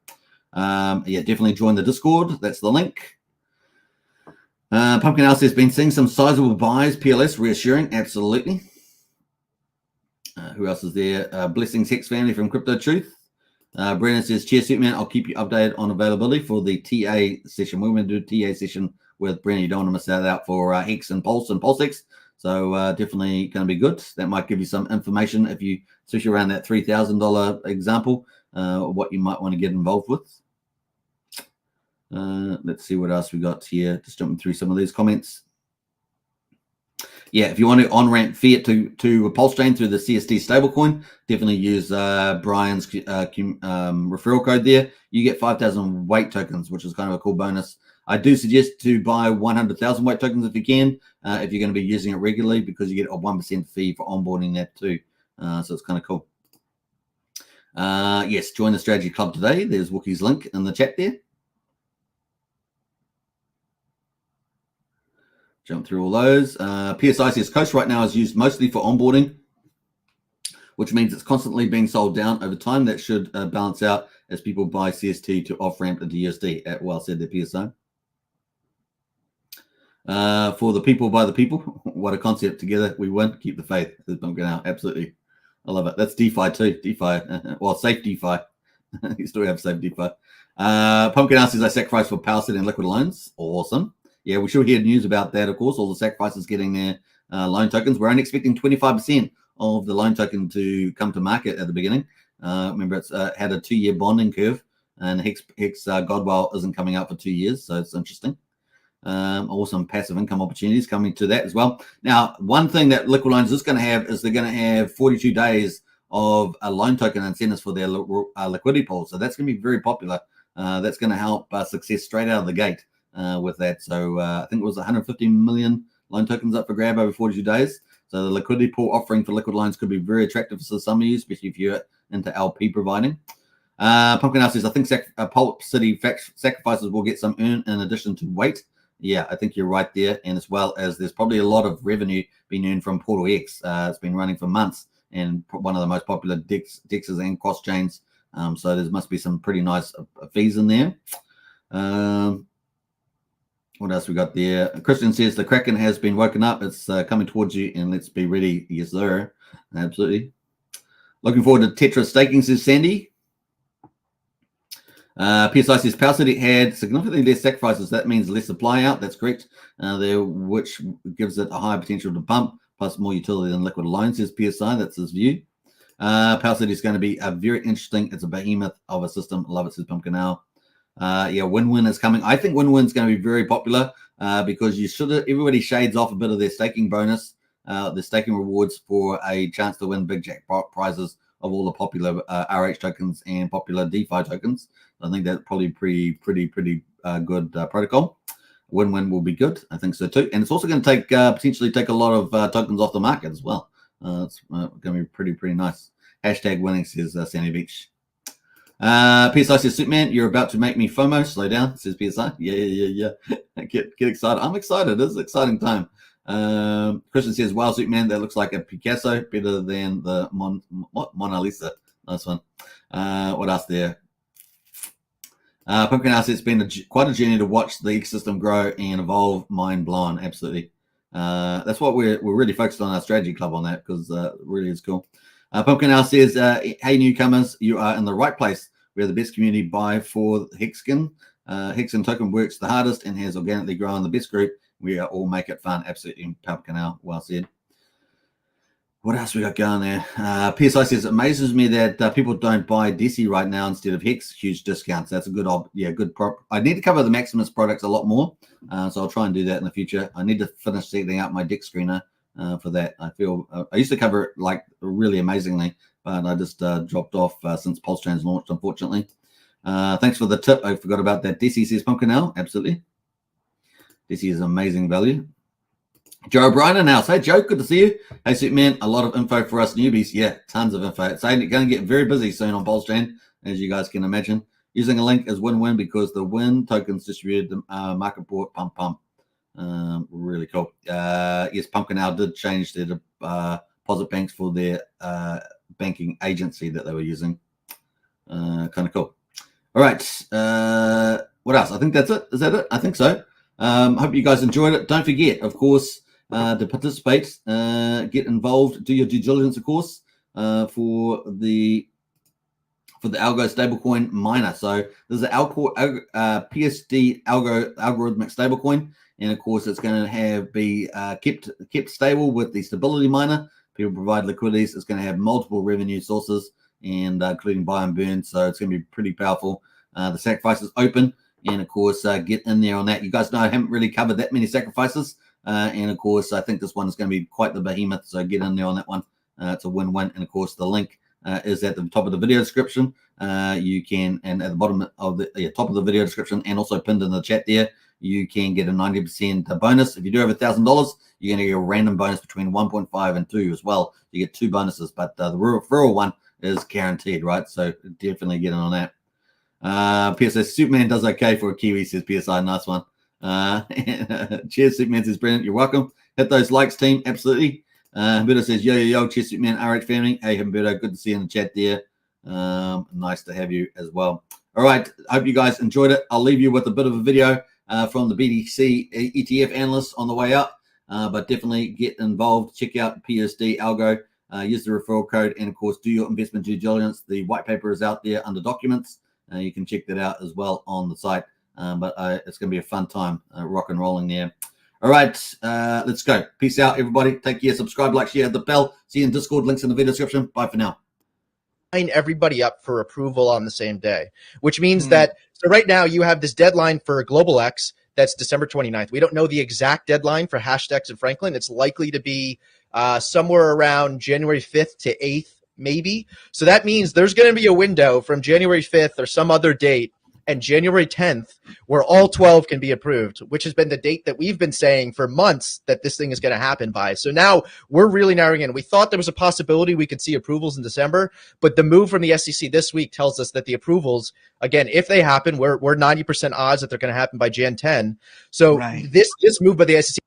Speaker 1: Yeah, definitely join the Discord. That's the link. Pumpkin House has been seeing some sizable buys. PLS reassuring. Absolutely. Who else is there? Blessings Hex family from Crypto Truth. Brennan says, cheers, Superman. I'll keep you updated on availability for the TA session. We're going to do a TA session with Brennan. You don't want to miss that out for Hex and Pulse and PulseX. So definitely going to be good. That might give you some information if you, especially around that $3,000 example, what you might want to get involved with. Let's see what else we got here. Just jumping through some of these comments. Yeah, if you want to on-ramp fiat to Pulsechain through the CST stablecoin, definitely use Brian's referral code there. You get 5,000 weight tokens, which is kind of a cool bonus. I do suggest to buy 100,000 weight tokens if you can, if you're going to be using it regularly, because you get a 1% fee for onboarding that too. So it's kind of cool. Yes, join the strategy club today. There's Wookie's link in the chat there. Jump through all those. PSI says Coast right now is used mostly for onboarding, which means it's constantly being sold down over time. That should balance out as people buy CST to off-ramp into USD. Well said there, PSI. For the people by the people, what a concept. Together we win. Keep the faith. Pumpkin out. Absolutely. I love it. That's DeFi too. DeFi. Well, safe DeFi. You still have safe DeFi. Pumpkin out says I sacrifice for Pulsechain and liquid loans. Awesome. Yeah, we should hear news about that, of course. All the sacrifices getting their loan tokens. We're only expecting 25% of the loan token to come to market at the beginning. Remember, it's had a 2-year bonding curve, and Hex Godwell isn't coming out for 2 years, so it's interesting. Awesome passive income opportunities coming to that as well. Now, one thing that Liquid Loans is going to have is they're going to have 42 days of a loan token incentives for their liquidity pool. So that's going to be very popular. That's going to help success straight out of the gate with that. So I think it was 150 million loan tokens up for grab over 42 days. So the liquidity pool offering for Liquid Loans could be very attractive for some of you, especially if you're into LP providing. Pumpkin House says, I think Pulp City sacrifices will get some earn in addition to weight. Yeah, I think you're right there. And as well as there's probably a lot of revenue being earned from Portal X. It's been running for months and one of the most popular dexes and cross chains. So there must be some pretty nice fees in there. What else we got there? Christian says the Kraken has been woken up. It's coming towards you, and let's be ready. Yes, sir. Absolutely. Looking forward to Tetra staking, says Sandy. PSI says Power City had significantly less sacrifices. That means less supply out. That's correct. Which gives it a higher potential to pump, plus more utility than liquid alone, says PSI. That's his view. Power City is going to be a very interesting. It's a behemoth of a system. Love it, says Pumpkin Owl. Yeah, Win-Win is coming. I think Win-Win is going to be very popular because everybody shades off a bit of their staking bonus, the staking rewards for a chance to win big jackpot prizes of all the popular RH tokens and popular DeFi tokens. I think that's probably pretty good protocol. Win-Win will be good. I think so too. And it's also going to potentially take a lot of tokens off the market as well. It's going to be pretty nice. Hashtag winning, says Sandy Beach. PSI says, Superman, you're about to make me FOMO. Slow down, says PSI. Yeah. Get excited. I'm excited. It's an exciting time. Christian says, wow, Superman, that looks like a Picasso, better than the Mona Lisa. Nice one. What else there? Pumpkin House, it's been quite a journey to watch the ecosystem grow and evolve. Mind blown, absolutely. That's what we're really focused on our strategy club on that, because it really is cool. Pumpkin House says, hey, newcomers, you are in the right place. We're the best community buy for Hexkin. Hexkin token works the hardest and has organically grown the best group. We all make it fun. Absolutely, Pumpkin House. Well said. What else we got going there? PSI says, it amazes me that people don't buy DC right now instead of Hex. Huge discounts. That's a good prop. I need to cover the Maximus products a lot more. So I'll try and do that in the future. I need to finish setting out my deck screener for that. I feel I used to cover it like really amazingly, but I just dropped off since Pulsechain's launched, unfortunately. Thanks for the tip. I forgot about that. DC says Pumpkin Owl. Absolutely. DC is amazing value. Joe O'Brien announced, hey Joe, good to see you. Hey Superman, a lot of info for us newbies. Yeah, tons of info. It's going to get very busy soon on Pulsechain, as you guys can imagine. Using a link is win-win because the win tokens distributed the market bought pump. Really cool. Yes, Pumpkin Owl did change their deposit banks for their banking agency that they were using. Kind of cool. All right. What else? I think that's it. Is that it? I think so. Hope you guys enjoyed it. Don't forget, of course, to participate, get involved, do your due diligence, of course, for the Algo stablecoin miner. So there's an PUSD Algo algorithmic stablecoin, and of course it's going to be kept stable with the stability miner. People provide liquidities. It's going to have multiple revenue sources, and including buy and burn. So it's going to be pretty powerful. The sacrifice is open. And of course, get in there on that. You guys know I haven't really covered that many sacrifices. And of course, I think this one is going to be quite the behemoth. So get in there on that one. It's a win-win. And of course, the link is at the top of the video description. You can, and at the bottom of the top of the video description, and also pinned in the chat there, you can get a 90% bonus. If you do have $1,000, you're going to get a random bonus between 1.5 and 2 as well. You get 2 bonuses, but the referral one is guaranteed, right? So definitely get in on that. PSI Superman does okay for a Kiwi, says PSI. Nice one. Cheers, Superman says brilliant. You're welcome. Hit those likes, team. Absolutely. Humberto says yo. Cheers, Superman. RH family. Hey, Humberto, good to see you in the chat there. Nice to have you as well. All right. I hope you guys enjoyed it. I'll leave you with a bit of a video from the BTC ETF analyst on the way up. But definitely get involved. Check out PUSD Algo. Use the referral code, and of course, do your investment due diligence. The white paper is out there under documents. You can check that out as well on the site. But it's going to be a fun time rock and rolling there. All right, let's go. Peace out, everybody. Take care. Subscribe, like, share, hit the bell. See you in Discord. Links in the video description. Bye for now.
Speaker 2: Line everybody up for approval on the same day, which means that so right now you have this deadline for Global X that's December 29th. We don't know the exact deadline for Hashdex and Franklin. It's likely to be somewhere around January 5th to 8th, maybe. So that means there's going to be a window from January 5th or some other date and January 10th where all 12 can be approved, which has been the date that we've been saying for months that this thing is going to happen by. So now we're really narrowing in. We thought there was a possibility we could see approvals in December, but the move from the SEC this week tells us that the approvals, again, if they happen, we're 90% odds that they're going to happen by Jan 10. So this move by the SEC